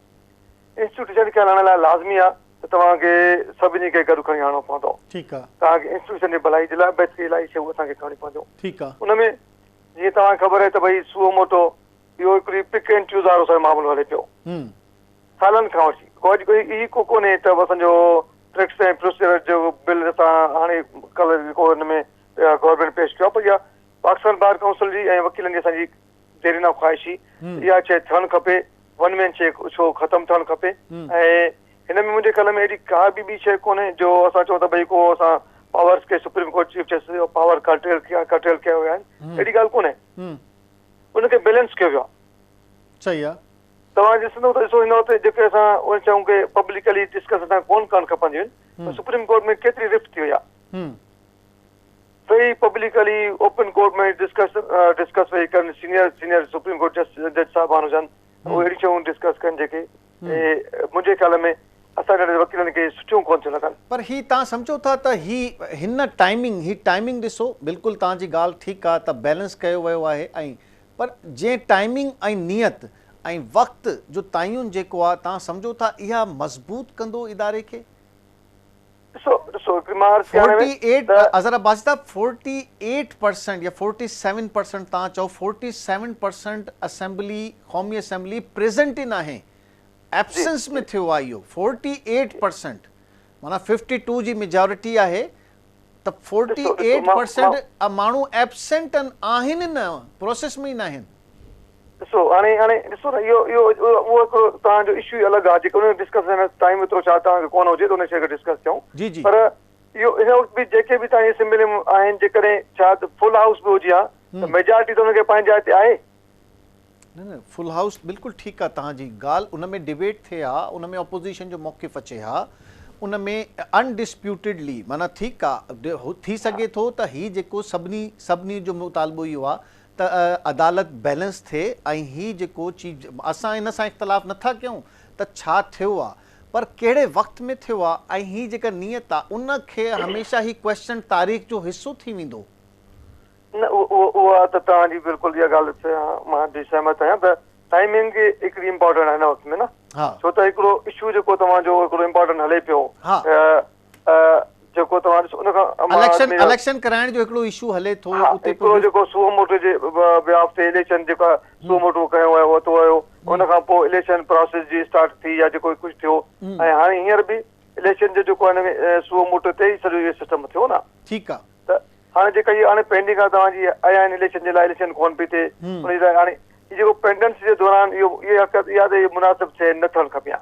इंस्टीट्यूशन खे हलाइण लाइ लाज़मी आहे त तव्हांखे सभिनी खे गॾु खणी हलिणो पवंदो। ठीकु आहे। तव्हांखे इंस्टीट्यूशन जी भलाई जे लाइ बहितरी इलाही शयूं असांखे करणी पवंदियूं। ठीकु आहे। हुनमें जीअं तव्हांखे ख़बर आहे त भई सुओ मोटो इहो हिकिड़ी पिक एंड चूज़ वारो असांजो मामलो हले पियो सालनि खां वठी। कोई ई कोन्हे त असांजो ट्रैक्स ऐं प्रोसीजर जो बिल असां हाणे कल्ह जेको हिन में गवर्नमेंट पेश कयो पर इहा पाकिस्तान बार काउंसिल जी ऐं वकीलनि जी असांजी देरीना ख़्वाहिश इहा शइ थियणु खपे। वन मैन शो ख़तमु थियणु खपे ऐं हिन में मुंहिंजे ख्याल में अहिड़ी का बि ॿी शइ कोन्हे जो असां चऊं था भई को असां पावर्स खे सुप्रीम कोर्ट चीफ जस्टिस जो पावर कर्टेल कया विया आहिनि। अहिड़ी ॻाल्हि कोन्हे, उनखे बैलेंस कयो वियो आहे। सही आहे। तव्हां ॾिसंदव त ॾिसो हिन वक़्तु जेके असां उहे चऊं की पब्लिकली डिस्कस असां कोन करणु खपंदियूं आहिनि। सुप्रीम कोर्ट में केतिरी रिफ्ट थी वई आहे। वेही पब्लिकली ओपन कोर्ट में डिस्कस वेही कनि सीनियर सुप्रीम कोर्ट जज साहिबान हुजनि उहे अहिड़ी शयूं डिस्कस कनि जेके मुंहिंजे ख्याल में असांजे वकीलनि खे सुठियूं कोन थियूं लॻनि। पर ही तव्हां सम्झो था त हिन टाइमिंग ॾिसो बिल्कुलु तव्हांजी ॻाल्हि ठीकु आहे त बैलेंस कयो वियो आहे ऐं पर जंहिं टाइमिंग ऐं नियत ऐं वक़्तु जो तयन जेको आहे तव्हां सम्झो था इहा मज़बूत कंदो इदारे खे? ॾिसो हिकिड़ी मां 48% या 47% तव्हां चओ 47% असेंबली क़ौमी असेंबली प्रेज़ेंट ई न आहे, एब्सेंस में थियो आहे इहो 48%। माना 52 जी मेजॉरिटी आहे त 48% माण्हू एब्सेंट आहिनि न, प्रोसेस में ई न आहिनि। ॾिसो हाणे ॾिसो न इहो उहो हिकिड़ो तव्हांजो इशू ई अलॻि आहे जेको हुन डिस्कस टाइम एतिरो छा तव्हांखे कोन हुजे त हुन शइ खे डिस्कस कयूं। पर इहो हिन वक़्तु बि जेके बि तव्हांजी असेंबली में आहिनि जेकॾहिं छा फुल हाउस बि हुजे हा त मेजॉरिटी त हुनखे पंहिंजी जाइ ते आहे न। फुल हाउस बिल्कुलु ठीकु आहे तव्हांजी ॻाल्हि, उन में डिबेट थिए हा, उन में अपोज़िशन जो मौक़िफ़ अचे हा, उन में अनडिस्प्यूटेडली माना ठीकु आहे थी सघे थो त हीउ जेको सभिनी जो मुतालबो इहो आहे त अदालत बैलेंस थिए ऐं हीउ जेको चीज असां इन सां इख़्तिलाफ़ नथा कयूं त छा थियो आहे पर कहिड़े वक़्त में थियो आहे ऐं हीअ जेका नियत आहे उनखे हमेशह ही क्वेश्चन तारीख़ जो हिसो थी वेंदो न। उहा त तव्हांजी बिल्कुलु इहा ॻाल्हि मां बि सहमत आहियां त टाइमिंग हिकिड़ी इम्पोर्टेंट आहे हिन वक़्त में न। छो त हिकिड़ो इशू जेको तव्हांजो हिकिड़ो इम्पोर्टेंट हले पियो जेको तव्हां ॾिसो उनखां इलेक्शन कराइण जो हिकिड़ो इशू हले थो, हिकिड़ो जेको सुओ मोटो जे बिहाफ ते इलेक्शन जेका सुओ मोटो कयो आहे उहो तो आयो, उनखां पोइ इलेक्शन प्रोसेस जी स्टार्ट थी या जेको कुझु थियो ऐं हाणे हींअर बि इलेक्शन जो जेको हिन में सुओ मोटो ते ई सॼो इहो सिस्टम थियो न। ठीकु आहे। त हाणे जेका इहे हाणे पेंडिंग आहे तव्हांजी आया आहिनि इलेक्शन जे लाइ, इलेक्शन कोन पई थिए उनजे लाइ हाणे जेको पेंडेंसी जे दौरान इहो मुनासिब थिए न थियणु खपे।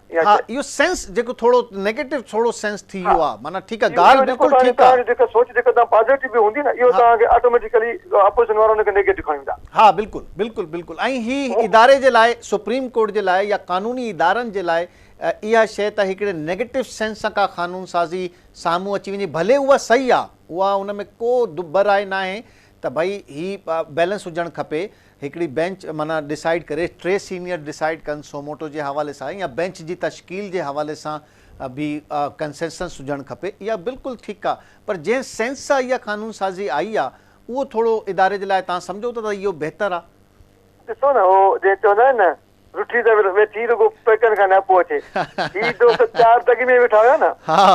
इहो सेंस जेको थोरो नेगेटिव थोरो सेंस थी वियो आहे। माना ठीकु आहे ॻाल्हि बिल्कुलु ठीकु आहे। जेका सोच जेका तव्हां पॉजिटिव बि हूंदी न इहो तव्हांखे ऑटोमेटिकली अपोजिशन वारा हुनखे नेगेटिव खणी वेंदा। हा बिल्कुलु बिल्कुलु बिल्कुलु। ऐं ही इदारे जे लाइ सुप्रीम कोर्ट जे लाइ या कानूनी इदारनि जे लाइ इहा शइ त हिकिड़े नेगेटिव सेंस सां का कानून साज़ी साम्हूं अची वञे, भले उहा सही आहे, उहा उन में को दुबराए न आहे त भई ही बैलेंस हुजणु खपे। हिकिड़ी बेंच माना डिसाइड करे, 3 सीनियर डिसाइड कनि सोमोटो जे हवाले सां या बेंच जी तश्कील जे हवाले सां भी कंसेंसस हुजणु खपे, इहा बिल्कुलु ठीकु आहे, पर जंहिं सेंस सां इहा कानून साज़ी आई आहे उहो थोरो इदारे जे लाइ तव्हां सम्झो था त इहो बहितरु आहे? ॾिसो न, उहो जीअं चवंदा आहिनि न, रुठी त वेठी रुॻो पेकनि खां न पोइ अचे, ही दोस्त 4 दॻि में वेठा हुया न, हा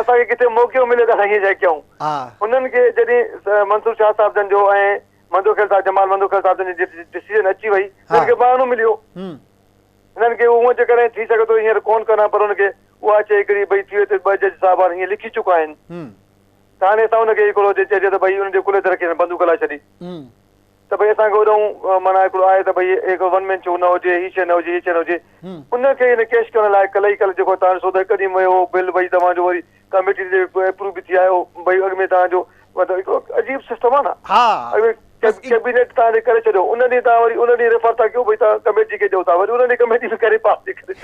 असांखे किथे मौक़ो मिले त असां हीअं शइ कयूं। हा हुननि खे जॾहिं मंसूर शाह साहिब जन जो ऐं मंदोखेल साहब जमाल मंदोखेल साहिब जन जी डिसीजन अची वई, हिननि खे बहानो मिलियो, हिननि खे उहो जेकॾहिं थी सघे थो हींअर कोन करा, पर हुनखे उहा अचे हिकिड़ी भई थी वई 2 जज साहिब हीअं लिखी चुका आहिनि, त हाणे असां हुनखे हिकिड़ो चइजे त भई हुनजे कुले ते रखी बंदूक हलाए छॾी, त भई असांखे होॾां माना हिकिड़ो आहे त भई हिकिड़ो 1 मैन शो न हुजे, हीअ शइ न हुजे, हीअ शइ न हुजे, हुनखे हिन केस करण लाइ कल्ह ई कल्ह जेको तव्हां ॾिसो त हिकु ॾींहुं वियो बिल भई तव्हांजो वरी कमेटी जे अप्रूव बि थी आयो, भई अॻ में तव्हांजो मतिलबु हिकिड़ो अजीब सिस्टम आहे न, हा कैबिनेट तव्हांजे करे छॾियो, उन ॾींहुं तव्हां वरी उन ॾींहुं रेफर था कयो भई तव्हां कमेटी खे ॾियो था, वरी उन ॾींहुं कमेटी बि करे पास थी करे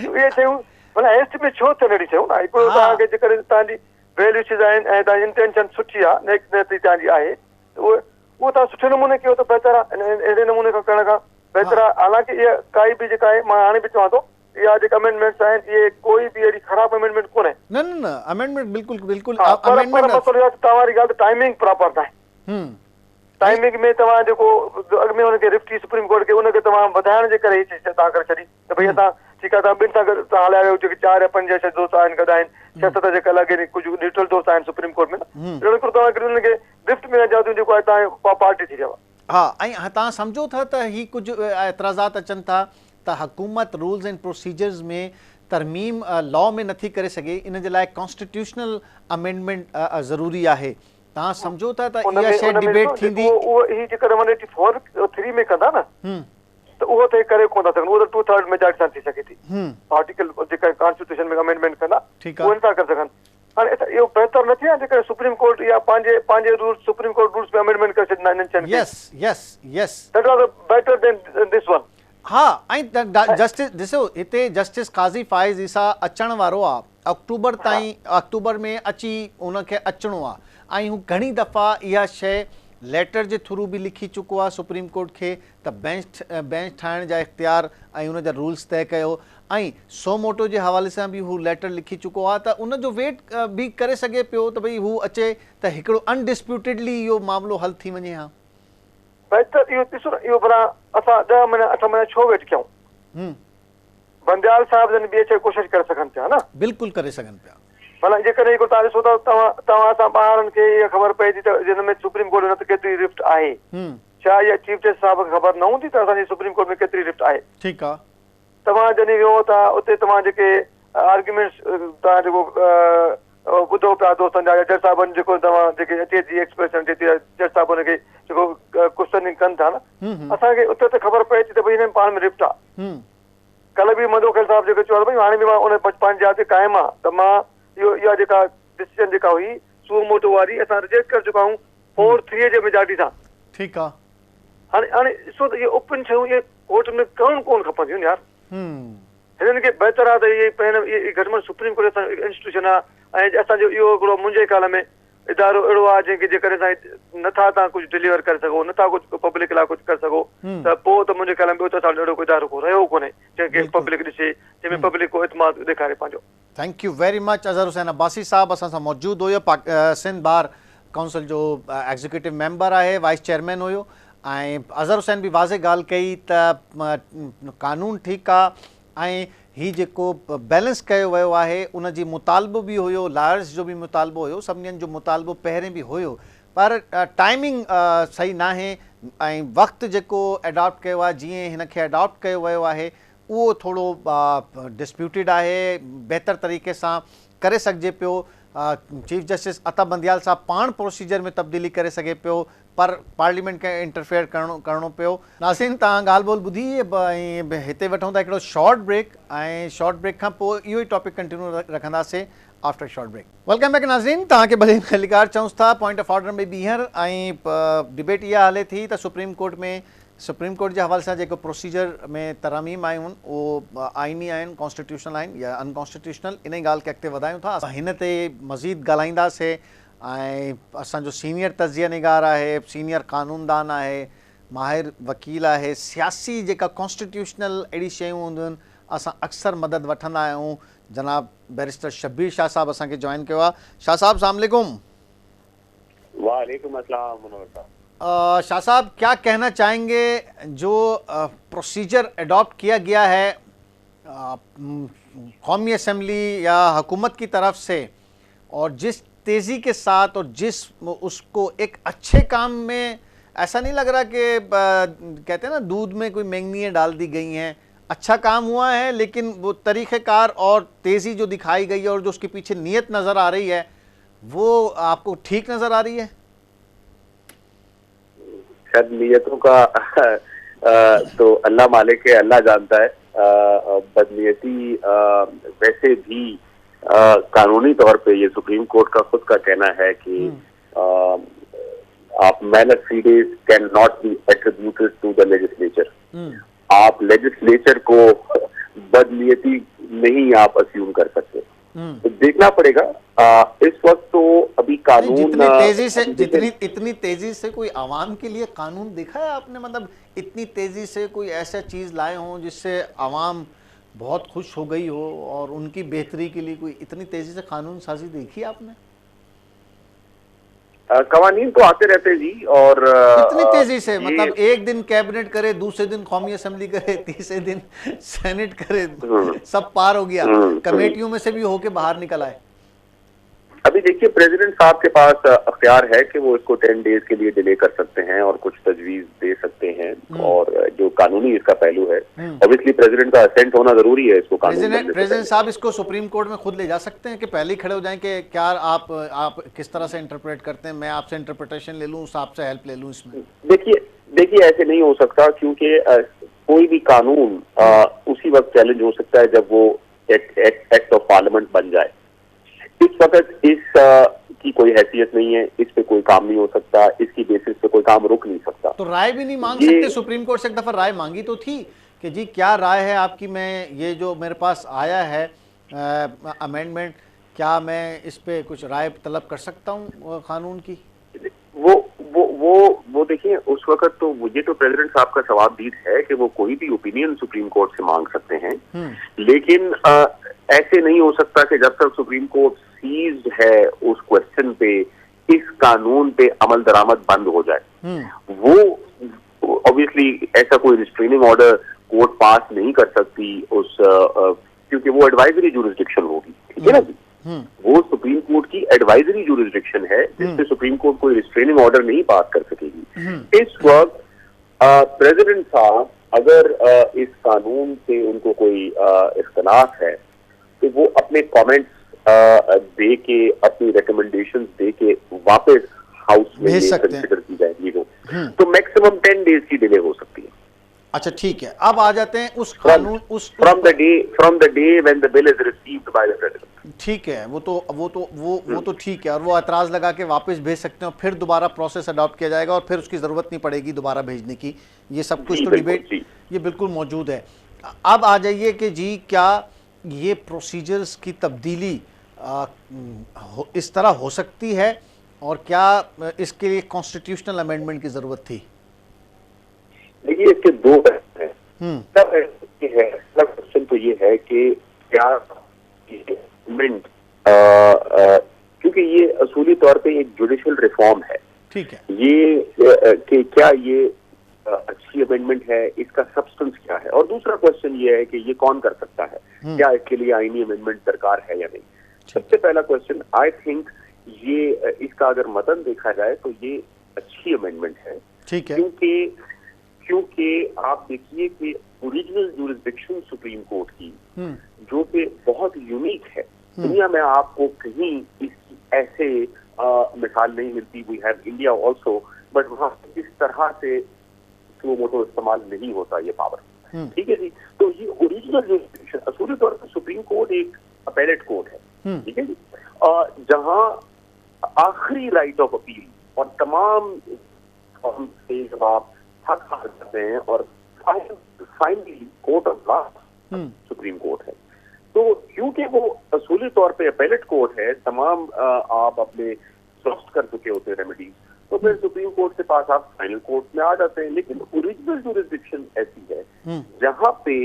इहे शयूं माना हेस्ट में छो थियण अहिड़ी शयूं न, हिकिड़ो तव्हांखे जेकॾहिं तव्हांजी वैल्यूज़ आहिनि ऐं तव्हांजी इंटेंशन सुठी आहे, नेक तव्हांजी आहे, उहो तव्हां सुठे नमूने कयो त बहितर आहे, अहिड़े नमूने खां करण खां बहितर आहे। हालांकि इहा काई बि जेका आहे, मां हाणे बि चवां थो, इहा जेका अमेंडमेंट्स आहिनि इहे कोई बि अहिड़ी ख़राब अमेंडमेंट कोन्हे, न न न अमेंडमेंट बिल्कुलु बिल्कुलु पर मसइलो इहा तव्हां वारी ॻाल्हि टाइमिंग प्रॉपर न आहे, टाइमिंग में तव्हां जेको अॻ में हुनखे रिफ्टी सुप्रीम कोर्ट खे हुनखे तव्हां वधाइण जे करे हीअ तव्हां करे छॾी त भई असां ठीकु आहे, तव्हां ॿिनि सां गॾु तव्हां हलाए वियो, जेके 4 या 5 या 6 दोस्त आहिनि गॾु आहिनि, 6-7 जेके अलॻि आहिनि, कुझु न्यूट्रल दोस्त आहिनि सुप्रीम कोर्ट में, अहिड़ो हिकिड़ो तव्हांखे हुनखे रिफ्ट में अजादियूं जेको आहे तव्हां पार्टी थी वियो। हा, ऐं तव्हां सम्झो था त ही कुझु एतिराज़ात अचनि था त हुकूमत रूल्स एंड प्रोसीजर्स में तरमीम लॉ में नथी करे सघे, इन जे लाइ कॉन्स्टिट्यूशनल अमेंडमेंट ज़रूरी आहे, तव्हां सम्झो था त इहा शइ डिबेट थींदी? उहो ही जेकर 184(3) में कंदा न त उहो त करे कोन था सघनि, उहो त 2/3 मेजॉरिटी सां थी सघे थी, आर्टिकल जेका कॉन्स्टिट्यूशन में अमेंडमेंट कंदा उहो नथा करे सघनि। हाणे इहो बहितर न थिए जेकर सुप्रीम कोर्ट या पंहिंजे रूल्स सुप्रीम कोर्ट रूल्स में अमेंडमेंट करे छॾींदा आहिनि इन्हनि शयुनि खे, yes that was better than this one. हा, ऐं जस्टिस ॾिसो हिते जस्टिस काज़ी फ़ाइज़ ईसा अचण वारो आहे, अक्टूबर ताईं, अक्टूबर में अची उनखे अचिणो आहे, ऐं हू घणी दफ़ा इहा शइ लेटर जे थ्रू भी लिखी चुको आहे सुप्रीम कोर्ट के त बेंच ठाहिण जा इख्तियार ऐं उन जा रूल्स तय कयो, ऐं सो मोटो जे हवाले सां भी हू लेटर लिखी चुको आहे त उन जो वेट भी करे सघे पियो त भई हू अचे त हिकिड़ो अनडिस्प्यूटेडली इहो मामिलो हल थी वञे। हा बहितर इहो ॾिसो न, इहो भला असां 10 महीना 8 महीना छो वेट कयूं? बंदयाल साहब जन ॿिए शइ कोशिशि करे सघनि पिया न, बिल्कुलु करे सघनि पिया। भला जेकॾहिं हिकिड़ो तव्हां ॾिसो था तव्हां सां ॿारनि खे इहा ख़बर पए थी त जिन में सुप्रीम कोर्ट में त केतिरी रिफ्ट आहे, छा इहा चीफ जस्टिस साहिब खे ख़बर न हूंदी त असांजी सुप्रीम कोर्ट में केतिरी रिफ्ट आहे? ठीकु आहे, तव्हां जॾहिं वियो था उते तव्हां जेके आर्ग्यूमेंट्स तव्हां जेको ॿुधो पिया दोस्तनि जा जज साहिबनि जेको तव्हां जेके अचे थी एक्सप्रेशन अचे थी जज साहिब हुनखे जेको क्वेश्चनिंग कनि था न, असांखे उते त ख़बर पए थी त भई हिननि पाण में रिफ्ट आहे। कल्ह बि मंदोखेल साहिब जेको चयो भई हाणे बि मां उन 55 जा ते क़ाइमु आहे त मां इहा जेका डिसीजन जेका हुई सुओ मोटो वारी असां रिजेक्ट करे चुका आहियूं 4-3 जे मेजॉरिटी सां। ठीकु आहे, हाणे ॾिसो त इहे ओपन शयूं इहे कोर्ट में करणु कोन खपंदियूं यार, हिननि खे बहितर आहे त इहे पहिरियों घटि में सुप्रीम कोर्ट इंस्टीट्यूशन आहे, ऐं असांजो इहो हिकिड़ो मुंहिंजे ख़्याल में इदारो अहिड़ो आहे जंहिंखे जेकॾहिं असां नथा तव्हां कुझु डिलीवर करे सघो, नथा कुझु पब्लिक लाइ कुझु करे सघो त पोइ त मुंहिंजे ख़्याल में ॿियो त असां अहिड़ो कोई इदारो को रहियो कोन्हे जंहिंखे पब्लिक ॾिसे, जंहिंमें पब्लिक को एतमाद ॾेखारे पंहिंजो। Thank you very much Azhar Hussain Abbasi sahab असां सां मौजूदु हुयो, सिंध बार काउंसिल जो एग्जीक्यूटिव मेंबर आहे, वाइस चेयरमैन हुयो, ऐं अज़हर हुसैन भी वाज़े ॻाल्हि कई त कानून ठीकु आहे ऐं ही जेको बैलेंस कयो वियो आहे उन जी मुतालबो भी हुयो, लॉयर्स जो भी मुतालबो हुयो, सभिनीनि जो मुतालबो पहिरें भी हुयो, पर टाइमिंग सही नाहे ऐं वक़्तु जेको एडॉप्ट कयो आहे जीअं हिन खे एडॉप्ट कयो वियो आहे उहो थोरो डिस्प्यूटेड आहे, बहितर तरीक़े सां करे सघिजे पियो। चीफ जस्टिस अता बंदयाल साहब पाण प्रोसीजर में तब्दीली करे सघे पियो, पर पार्लियामेंट खे इंटरफेयर करणो पियो। नाज़रीन तव्हां ॻाल्हि ॿोल ॿुधी ऐं हिते वठूं था हिकिड़ो शॉर्ट ब्रेक, ऐं शॉर्ट ब्रेक खां पोइ इहो ई टॉपिक कंटिन्यू रखंदासीं after short break. Welcome back नाज़रीन, तव्हांखे भले खलिकार चऊं था पॉइंट ऑफ ऑर्डर में ॿीहर ऐं डिबेट इहा हले थी त सुप्रीम कोर्ट जे हवाले सां जेको प्रोसीजर में तरमीम आयूं उहो आइनी आहिनि, कॉन्स्टिट्यूशनल आहिनि या अनकॉन्स्टिट्यूशनल, इन ॻाल्हि खे अॻिते वधायूं था। असां हिन ते मज़ीद ॻाल्हाईंदासीं ऐं असांजो सीनियर तज़िया निगार आहे, सीनियर कानूनदान आहे, माहिर वकील आहे, सियासी जेका कॉन्स्टिट्यूशनल अहिड़ी शयूं हूंदियूं आहिनि असां अक्सर मदद वठंदा आहियूं। जनाब बैरिस्टर शब्बीर शाह साहब असांखे जॉइन कयो आहे। शाह साहब अस्सलाम वालेकुम। वालेकुम अस्सलाम मुनव्वर साहब। शाह साहब क्या कहना चाहेंगे, जो प्रोसीजर अडॉप्ट किया गया है कौमी असम्बली या हुकूमत की तरफ से, और जिस तेज़ी के साथ और जिस उसको एक अच्छे काम में, ऐसा नहीं लग रहा कि कहते हैं ना दूध में कोई मैंगनियाँ डाल दी गई हैं, अच्छा काम हुआ है, लेकिन वो तरीक़ेकार और तेज़ी जो दिखाई गई है और जो उसके पीछे नीयत नज़र आ रही है वो आपको ठीक नज़र आ रही है? शायद नीयतों का तो अल्लाह मालिक है, अल्लाह जानता है। बदनीयती वैसे भी कानूनी तौर पे ये सुप्रीम कोर्ट का खुद का कहना है कि आप malafides can not be attributed to the legislature. आप लेजिस्लेचर को बदनीयती नहीं आप अस्यूम कर सकते। तो देखना पड़ेगा। इस वक्त तो अभी कानून इतनी तेजी से कोई आवाम के लिए कानून देखा है आपने? मतलब इतनी तेजी से कोई ऐसा चीज लाए हों जिससे आवाम बहुत खुश हो गई हो और उनकी बेहतरी के लिए कोई इतनी तेजी से कानून साजी देखी आपने? कवानीन तो आते रहते जी, और इतनी तेजी से, मतलब एक दिन कैबिनेट करे, दूसरे दिन कौमी असेंबली करे, तीसरे दिन सेनेट करे, सब पार हो गया, कमेटियों में से भी होके बाहर निकल आए। अभी देखिए प्रेसिडेंट साहब के पास अख्तियार है कि वो इसको 10 डेज के लिए डिले कर सकते हैं और कुछ तजवीज दे सकते हैं, और जो कानूनी इसका पहलू है ऑब्वियसली प्रेसिडेंट का असेंट होना जरूरी है इसको। प्रेसिडेंट साहब इसको सुप्रीम कोर्ट में खुद ले जा सकते हैं कि पहले ही खड़े हो जाएं कि क्या आप किस तरह से इंटरप्रेट करते हैं, मैं आपसे इंटरप्रिटेशन ले लूँ, आपसे हेल्प ले लूँ इसमें? देखिए ऐसे नहीं हो सकता, क्योंकि कोई भी कानून उसी वक्त चैलेंज हो सकता है जब वो एक्ट ऑफ पार्लियामेंट बन जाए। इस वक्त इस की कोई हैसियत नहीं है, इस पे कोई काम नहीं हो सकता, इसकी बेसिस पे कोई काम रुक नहीं सकता। तो राय भी नहीं मांग सकते? सुप्रीम कोर्ट से एक दफा राय मांगी तो थी कि जी क्या राय है आपकी, मैं ये जो मेरे पास आया है अमेंडमेंट, क्या मैं इस पे कुछ राय तलब कर सकता हूँ कानून की? वो देखिए उस वक्त तो ये तो प्रेसिडेंट साहब का सवाबदीद है कि वो कोई भी ओपिनियन सुप्रीम कोर्ट से मांग सकते हैं, लेकिन ऐसे नहीं हो सकता कि जब तक सुप्रीम कोर्ट सीज्ड है उस क्वेश्चन पे, इस कानून पे अमल दरामद बंद हो जाए। वो ऑब्वियसली ऐसा कोई रिस्ट्रेनिंग ऑर्डर कोर्ट पास नहीं कर सकती उस क्योंकि वो एडवाइजरी जुरिस्डिक्शन होगी, ठीक है ना जी। वो सुप्रीम कोर्ट की एडवाइजरी जुरिस्डिक्शन है जिससे सुप्रीम कोर्ट कोई रिस्ट्रेनिंग ऑर्डर नहीं पास कर सकेगी। इस वक्त प्रेसिडेंट साहब अगर इस कानून से उनको कोई इख्तलाफ है तो वो अपने कमेंट्स दे के, अपनी रिकमेंडेशंस दे के वापस हाउस में कंसिडर की जाएगी तो मैक्सिमम 10 डेज की डिले हो सकती है। अच्छा ठीक है, अब आ जाते हैं उस कानून from the day when the bill is received by the president. ठीक है, वो तो ठीक है, और वो एतराज लगा के वापस भेज सकते हैं और फिर दोबारा प्रोसेस अडॉप्ट किया जाएगा और फिर उसकी जरूरत नहीं पड़ेगी दोबारा भेजने की। ये सब कुछ तो डिबेट ये बिल्कुल मौजूद है। अब आ जाइए कि जी क्या ये प्रोसीजर्स की तब्दीली इस तरह हो सकती है और क्या इसके लिए कॉन्स्टिट्यूशनल अमेंडमेंट की जरूरत थी? देखिए इसके दो प्रश्न हैं। क्वेश्चन तो ये है कि क्या अमेंडमेंट, क्योंकि ये असूली तौर पे एक जुडिशियल रिफॉर्म है, ठीक है, ये कि क्या ये अच्छी अमेंडमेंट है, इसका सब्सटेंस क्या है, और दूसरा क्वेश्चन ये है कि ये कौन कर सकता है, क्या इसके लिए आईनी अमेंडमेंट दरकार है या नहीं। सबसे पहला क्वेश्चन, आई थिंक ये इसका अगर मतन देखा जाए तो ये अच्छी अमेंडमेंट है, ठीक है, क्योंकि आप देखिए कि ओरिजिनल जुरिस्डिक्शन सुप्रीम कोर्ट की जो कि बहुत यूनिक है, दुनिया में आपको कहीं इसकी ऐसे मिसाल नहीं मिलती। We have India also, but वहां इस तरह से सुओ मोटो इस्तेमाल नहीं होता ये पावर, ठीक है जी। तो ये ओरिजिनल जुरिस्डिक्शन, असूली तौर पर सुप्रीम कोर्ट एक अपीलेट कोर्ट है, ठीक है जी, जहां आखिरी राइट ऑफ अपील और तमाम से जब आप हक हार जाते हैं और finally court of last supreme court है। तो क्योंकि वो असूली तौर पे अपीलेट कोर्ट है, तमाम आप अपने एग्जॉस्ट कर चुके होते हैं रेमेडीज, तो फिर सुप्रीम कोर्ट के पास आप फाइनल कोर्ट में आ जाते हैं। लेकिन ओरिजिनल जुरिस्डिक्शन ऐसी है जहां पे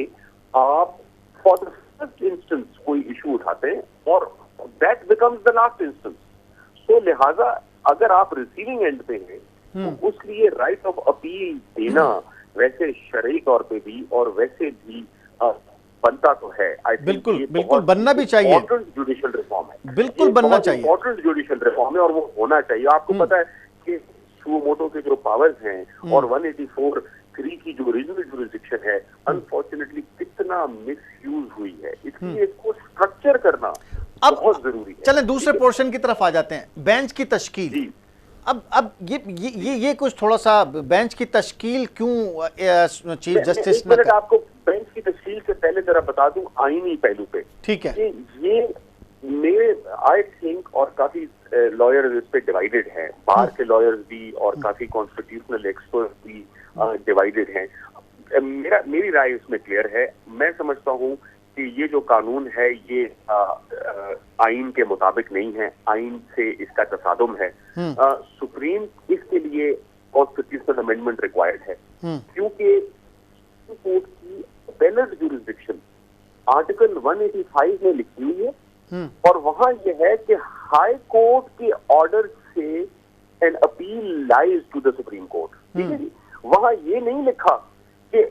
आप फॉर द फर्स्ट इंस्टेंस कोई इशू उठाते हैं और that becomes the last instance. So लिहाजा अगर आप रिसीविंग एंड पे हैं तो उस लिए राइट ऑफ अपील देना वैसे शरई तौर पे भी और वैसे भी बनता तो है। बिल्कुल बिल्कुल बनना भी चाहिए। इम्पोर्टेंट जुडिशियल रिफॉर्म है, बिल्कुल बनना चाहिए, इम्पोर्टेंट जुडिशियल रिफॉर्म है और वो होना चाहिए। आपको पता है कि सुमोटो के जो पावर्स हैं और 184(3) की जो ओरिजिनल जुरिसडिक्शन है अनफॉर्चुनेटली कितना मिसयूज हुई है, इसलिए इसको स्ट्रक्चर करना बहुत जरूरी है। चलें दूसरे पोर्शन की तरफ आ जाते हैं, बेंच की तश्कील। अब ये कुछ थोड़ा सा बेंच की तश्कील क्यों चीफ जस्टिस ने आपको बेंच की तश्कील से पहले जरा बता दूं आईनी पहलू पे। ठीक है, ये मेरे आई थिंक और काफी लॉयर्स इस पे डिवाइडेड हैं, बार के लॉयर्स भी और काफी कॉन्स्टिट्यूशनल एक्सपर्ट भी डिवाइडेड हैं। मेरी राय इसमें क्लियर है। मैं समझता हूं कि ये जो कानून है ये आइन के मुताबिक नहीं है, आइन से इसका तसादुम है। सुप्रीम इसके लिए कॉन्स्टिट्यूशनल अमेंडमेंट रिक्वायर्ड है क्योंकि कोर्ट की अपेलेट जुरिसडिक्शन आर्टिकल 185 में लिखी हुई है और वहां यह है कि हाई कोर्ट के ऑर्डर से एन अपील लाइज टू द सुप्रीम कोर्ट। ठीक है जी, वहां ये नहीं लिखा कि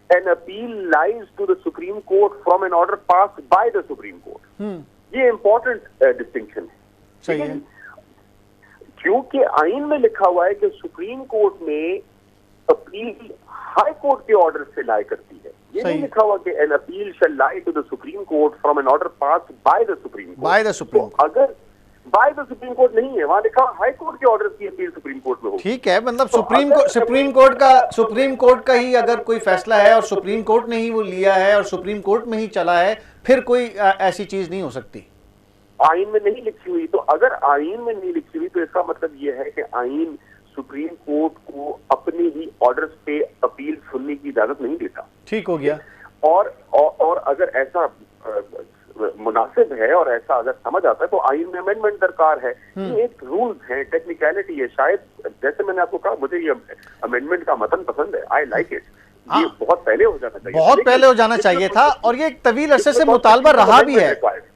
an appeal lies to the Supreme Court from an order passed by the Supreme Court। ये important distinction है। सही है, क्योंकि आइन में लिखा हुआ है कि सुप्रीम कोर्ट में अपील हाई कोर्ट के ऑर्डर से लाई करती है। ये नहीं लिखा हुआ कि an appeal shall lie to the Supreme Court from an order passed by the Supreme Court। by the Supreme Court। अगर बाय द सुप्रीम कोर्ट नहीं है, वहां लिखा हाई कोर्ट के ऑर्डर की अपील सुप्रीम कोर्ट में हो। ठीक है, मतलब सुप्रीम कोर्ट का ही अगर कोई फैसला है और सुप्रीम कोर्ट ने ही वो लिया है और सुप्रीम कोर्ट में ही चला है, फिर कोई ऐसी चीज नहीं हो सकती। आइन में नहीं लिखी हुई, तो अगर आइन में नहीं लिखी हुई तो इसका मतलब ये है कि आइन सुप्रीम कोर्ट को अपने ही ऑर्डर्स पे अपील सुनने की इजाजत नहीं देता। ठीक हो गया। और अगर ऐसा मुनासिब है और ऐसा अगर समझ आता है तो आइन में अमेंडमेंट दरकार है। ये एक रूल्स है, टेक्निकलिटी है। शायद जैसे मैंने आपको कहा मुझे ये अमेंडमेंट का मतन पसंद है, आई लाइक इट। ये बहुत पहले हो जाना चाहिए, बहुत पहले हो जाना चाहिए था और ये एक तवील अरसे से मुतालबा रहा भी है।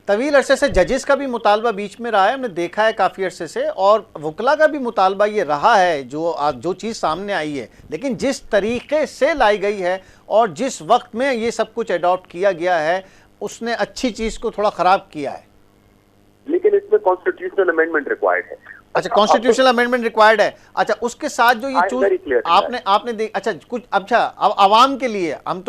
तवील अरसे से जजेस का भी मुतालबा बीच में रहा है, हमने देखा है काफी अरसे से, और वकला का भी मुतालबा ये रहा है जो चीज सामने आई है। लेकिन जिस तरीके से लाई गई है और जिस वक्त में ये सब कुछ अडॉप्ट किया गया है उसने अच्छी चीज को थोड़ा खराब किया है। लेकिन इसमें कॉन्स्टिट्यूशनल अमेंडमेंट रिक्वायर्ड है। अच्छा, कॉन्स्टिट्यूशनल अमेंडमेंट रिक्वायर्ड है। अच्छा, उसके साथ जो ये चूज आपने अच्छा कुछ, अच्छा अब आवाम के लिए हम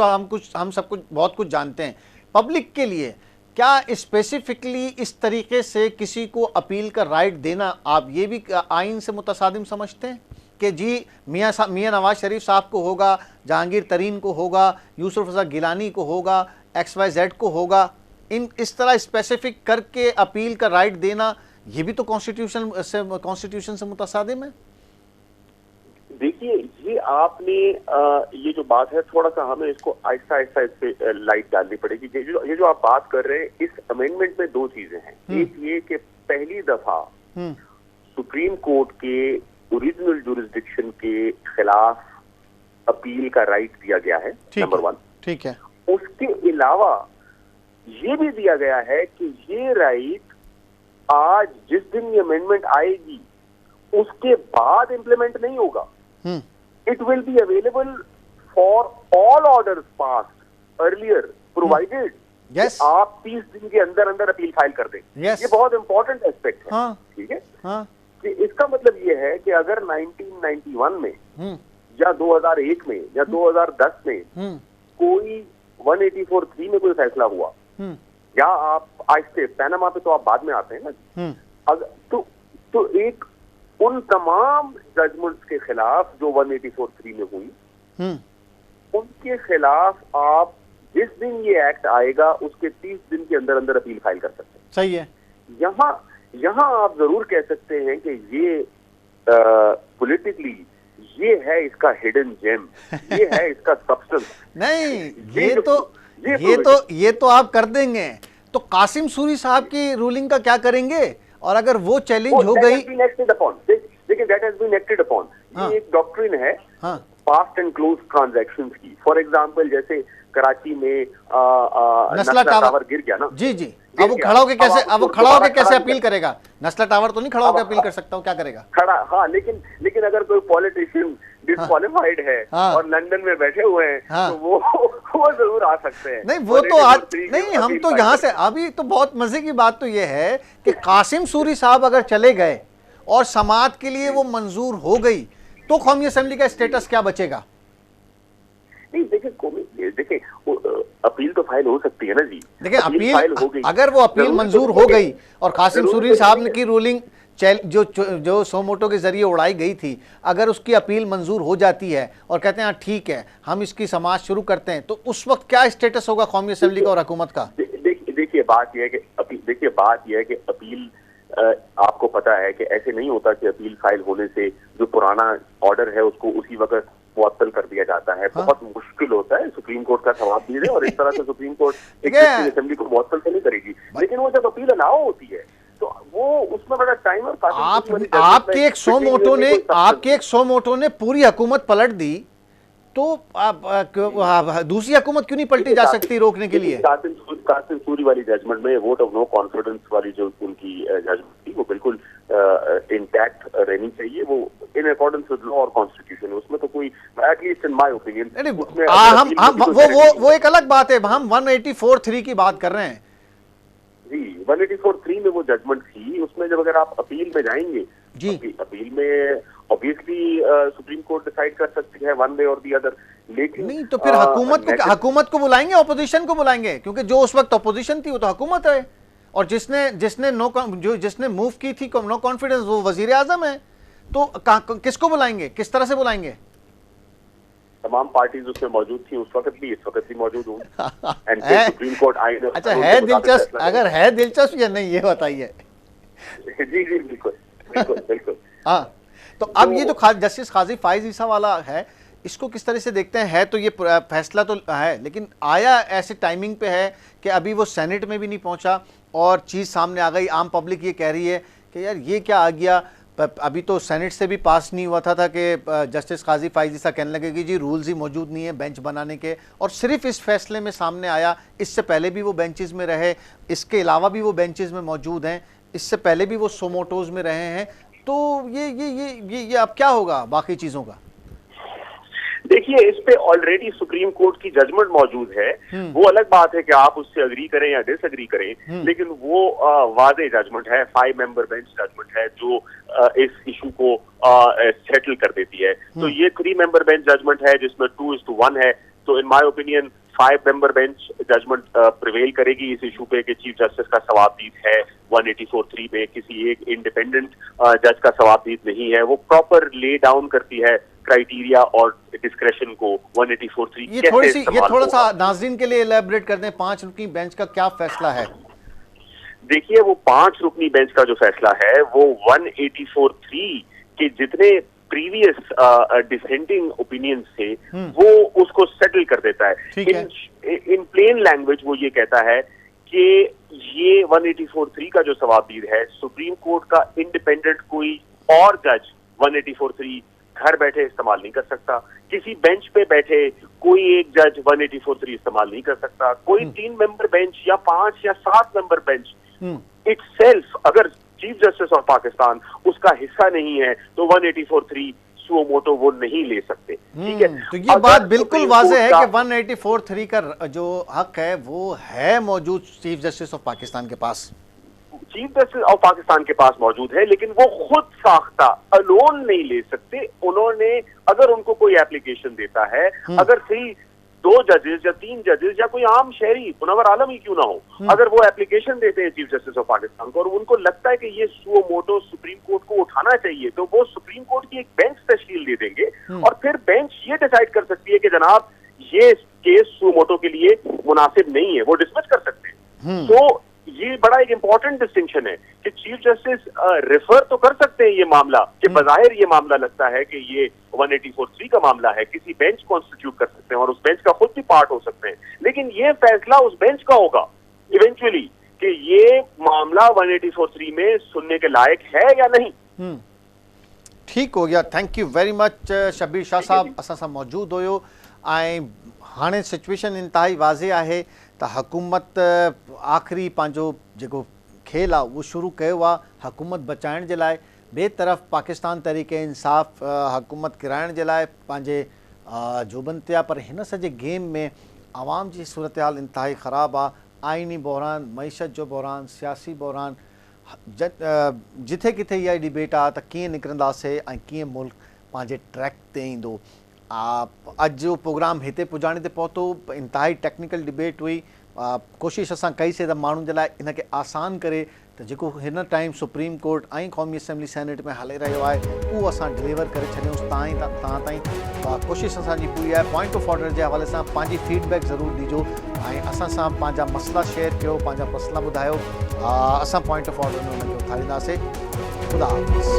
सब कुछ बहुत कुछ जानते हैं, पब्लिक के लिए क्या स्पेसिफिकली इस तरीके से किसी को अपील का राइट देना आप ये भी आइन से मुतसादिम समझते हैं कि जी मियां नवाज शरीफ साहब को होगा, जहांगीर तरीन को होगा, यूसुफ रज़ा गिलानी को होगा, XYZ को होगा, इस तरह स्पेसिफिक करके अपील का राइट देना ये भी तो कॉन्स्टिट्यूशन से मुतसादिम है? देखिए, ये आपने ये जो बात है थोड़ा सा हमें इसको आहिस्ता आहिस्ता इस पे लाइट डालनी पड़ेगी। ये जो आप बात कर रहे हैं, इस अमेंडमेंट में दो चीजें हैं। एक ये कि पहली दफा सुप्रीम कोर्ट के ओरिजिनल जुरिसडिक्शन के खिलाफ अपील का राइट दिया गया है, नंबर 1। ठीक है। उसके अलावा ये भी दिया गया है कि ये राइट आज जिस दिन ये अमेंडमेंट आएगी उसके बाद इंप्लीमेंट नहीं होगा। It will be available for all orders passed earlier provided आप 30 दिन के अंदर अंदर अपील फाइल कर दें। ये बहुत इंपॉर्टेंट एस्पेक्ट है। ठीक है, कि इसका मतलब ये है कि अगर 1991 में या 2001 में या 2010 में कोई 184(3) में कोई फैसला हुआ, या आप आहिस्ते पैनामा पे तो आप बाद में आते हैं ना, अगर तो एक उन तमाम जजमेंट्स के खिलाफ जो 184(3) में हुई, उनके खिलाफ आप जिस दिन ये एक्ट आएगा उसके 30 दिन के अंदर अंदर अपील फाइल कर सकते हैं। सही है। यहाँ आप जरूर कह सकते हैं कि ये पॉलिटिकली ये है इसका हिडन जेम, ये है इसका सब्सटेंस। नहीं, ये तो आप कर देंगे, तो कासिम सूरी साहब की रूलिंग का क्या करेंगे? और अगर वो चैलेंज हो गई, लेकिन that has been acted upon. ये एक डॉक्ट्रिन है पास्ट एंड क्लोज ट्रांजैक्शंस की। फॉर एग्जांपल जैसे कराची में नस्ला टावर गिर गया ना, जी जी, अब वो खड़ा होकर कैसे, अब वो खड़ा होकर कैसे अपील करेगा? नस्ला टावर तो नहीं खड़ा होकर अपील कर सकता, क्या करेगा? खड़ा, हाँ, लेकिन अगर कोई पॉलिटिशियन डिस्क्वालिफाइड है और लंदन में बैठे हुए हैं तो वो जरूर आ सकते हैं। नहीं, वो तो आज नहीं, हम तो यहाँ से अभी तो बहुत मजे की बात तो ये है कि कासिम सूरी साहब अगर चले गए और समाअत के लिए वो मंजूर हो गई तो कौमी असेंबली का स्टेटस क्या बचेगा? नहीं, देखिए अपील तो फाइल हो सकती है ना जी। देखिए अपील फाइल हो गई, अगर वो अपील मंजूर हो गई और कासिम सूरी साहब की रूलिंग जो सोमोटो के जरिए उड़ाई गई थी, अगर उसकी अपील मंजूर हो जाती है और कहते हैं ठीक है हम इसकी समाअत शुरू करते हैं, तो उस वक्त क्या स्टेटस होगा कौमी असेंबली का और हुकूमत का? देखिए बात यह है कि अपील आपको पता है कि ऐसे नहीं होता कि अपील फाइल होने से जो पुराना ऑर्डर है उसको उसी वक्त मुअत्तल कर दिया जाता है। बहुत मुश्किल होता है, सुप्रीम कोर्ट का सवाब भी है और इस तरह से सुप्रीम कोर्ट एक असेंबली को मुअत्तल तो नहीं करेगी, लेकिन वो जब अपील अलाउ होती है तो वो उसमें बड़ा टाइम और आपके एक सौ मोटो ने पूरी हुकूमत पलट दी, तो दूसरी हुकूमत क्यों नहीं पलटी जा सकती रोकने के लिए? कासिम सूरी वाली जजमेंट में वोट ऑफ नो कॉन्फिडेंस वाली जो उनकी जजमेंट थी वो बिल्कुल इंटैक्ट रहनी चाहिए, वो इन अकॉर्डेंस विद लॉ और कॉन्स्टिट्यूशन, उसमें तो कोई, एटलीस्ट इन माय ओपिनियन, वो एक अलग बात है। हम 184(3) की बात कर रहे हैं जी। 184(3) में वो जजमेंट थी, उसमें जब अगर आप अपील में जाएंगे जी, अपील में ऑब्वियसली सुप्रीम कोर्ट डिसाइड कर सकती है वन वे और दी अदर, लेकिन नहीं तो फिर हुकूमत को बुलाएंगे, ऑपोजिशन को बुलाएंगे, क्योंकि जो उस वक्त ऑपोजिशन थी वो तो हुकूमत है और जिसने मूव की थी नो कॉन्फिडेंस वो वजीर आजम है, तो किसको बुलाएंगे, किस तरह से बुलाएंगे? तमाम पार्टीज उसमें मौजूद थी उस वक्त भी, इस वक्त भी मौजूद हूँ। सुप्रीम कोर्ट आई। अच्छा, है दिलचस्प, अगर है दिलचस्प या नहीं ये बताइए। जी बिल्कुल। हाँ, तो अब ये जो जस्टिस काजी फाइज ईसा वाला है, इसको किस तरह से देखते हैं? है तो ये फैसला तो है, लेकिन आया ऐसे टाइमिंग पे है कि अभी वो सेनेट में भी नहीं पहुंचा और चीज़ सामने आ गई। आम पब्लिक ये कह रही है कि यार ये क्या आ गया, अभी तो सेनेट से भी पास नहीं हुआ था कि जस्टिस काजी फाइज ईसा कहने लगे कि जी रूल्स ही मौजूद नहीं है बेंच बनाने के, और सिर्फ इस फैसले में सामने आया। इससे पहले भी वो बेंचेस में रहे, इसके अलावा भी वो बेंचेस में मौजूद हैं, इससे पहले भी वो सोमोटोज में रहे हैं, तो ये अब क्या होगा बाकी चीज़ों का? देखिए, इस पे ऑलरेडी सुप्रीम कोर्ट की जजमेंट मौजूद है। वो अलग बात है कि आप उससे अग्री करें या डिसएग्री करें, लेकिन वो वादे जजमेंट है, 5 मेंबर बेंच जजमेंट है जो इस इशू को सेटल कर देती है। तो ये 3 मेंबर बेंच जजमेंट है जिसमें 2:1 है। तो in my opinion 5 member bench judgment prevail करेगी इस इशू पे कि चीफ जस्टिस का सवाबदीद है 184(3) में, किसी एक इंडिपेंडेंट जज का सवाबदीद नहीं है। वो प्रॉपर ले डाउन करती है क्राइटेरिया और डिस्क्रेशन को 184(3 ये थोड़ा सा नाज़रीन के लिए इलैबोरेट कर दें, 5 रुकनी बेंच का क्या फैसला है? देखिए, वो 5 रुकनी बेंच का जो फैसला है वो 184(3) के जितने प्रीवियस डिसेंटिंग ओपिनियंस थे वो उसको सेटल कर देता है। इन प्लेन लैंग्वेज वो ये कहता है कि ये 184(3) का जो सवाबदीद है, सुप्रीम कोर्ट का इंडिपेंडेंट कोई और जज 184(3) घर बैठे इस्तेमाल नहीं कर सकता, किसी बेंच पे बैठे कोई एक जज 184(3) इस्तेमाल नहीं कर सकता, कोई 3 मेंबर बेंच या 5 या 7 मेंबर बेंच इटसेल्फ अगर चीफ जस्टिस ऑफ पाकिस्तान उसका हिस्सा नहीं है तो 184(3) सुओ मोटो वो नहीं ले सकते। ठीक है, तो ये बात बिल्कुल वाज़ेह है कि 184(3) का जो हक है वो है मौजूद चीफ जस्टिस ऑफ पाकिस्तान के पास, चीफ जस्टिस ऑफ पाकिस्तान के पास मौजूद है, लेकिन वो खुद साख्ता अलोन नहीं ले सकते। उन्होंने अगर उनको कोई एप्लीकेशन देता है, अगर 2 जजेस या 3 जजेस या कोई आम शहरी मुनव्वर आलम ही क्यों ना हो, अगर वो एप्लीकेशन देते हैं चीफ जस्टिस ऑफ पाकिस्तान को और उनको लगता है कि ये सुओ मोटो सुप्रीम कोर्ट को उठाना चाहिए, तो वो सुप्रीम कोर्ट की एक बेंच तश्कील दे देंगे और फिर बेंच ये डिसाइड कर सकती है कि जनाब ये केस सुओ मोटो के लिए मुनासिब नहीं है, वो डिसमिस कर सकते हैं। तो ये बड़ा एक इंपॉर्टेंट डिस्टिंक्शन है कि चीफ जस्टिस रेफर तो कर सकते हैं ये मामला कि बज़ाहिर ये मामला लगता है कि ये 184(3) का मामला है, किसी बेंच कॉन्स्टिट्यूट कर सकते हैं और उस बेंच का खुद भी पार्ट हो सकते हैं, लेकिन ये फैसला उस बेंच का होगा इवेंचुअली कि ये मामला 184(3) में सुनने के लायक है या नहीं। ठीक हो गया, thank you very much Shabbir Shah sahab, असा सा मौजूद हो। ऐं हाणे सिचुएशन इंतिहाई वाज़े आहे त हुकूमत आख़िरी पंहिंजो जेको खेल आहे उहो शुरू कयो आहे हुकूमत बचाइण जे लाइ, ॿिए तरफ़ पाकिस्तान तहरीके इंसाफ़ हुकूमत किराइण जे लाइ पंहिंजे जोबन ते आहे। पर हिन सॼे गेम में आवाम जी सूरत हाल इंतिहाई ख़राबु आहे। आइनी बहरान, मईशत जो बहरान, सियासी बहरान, जिथे किथे इहा डिबेट आहे त कीअं निकिरंदासीं ऐं कीअं मुल्क पंहिंजे ट्रैक ते ईंदो। अॼु जो प्रोग्राम हिते पुॼाणे ते पहुतो, इंतिहाई टेक्निकल डिबेट हुई। कोशिशि असां कईसीं त माण्हुनि जे लाइ इनखे आसान करे त जेको हिन टाइम सुप्रीम कोर्ट ऐं क़ौमी असेंबली सेनेट में हले रहियो आहे उहो असां डिलीवर करे छॾियूंसि तव्हां ताईं। कोशिशि असांजी पूरी आहे। पॉइंट ऑफ ऑर्डर जे हवाले सां पंहिंजी फीडबैक ज़रूरु ॾिजो ऐं असां सां पंहिंजा मसइला शेयर कयो, पंहिंजा मसइला ॿुधायो। असां पॉइंट ऑफ ऑर्डर में उनखे उथारींदासीं। ख़ुदा हाफ़िज़।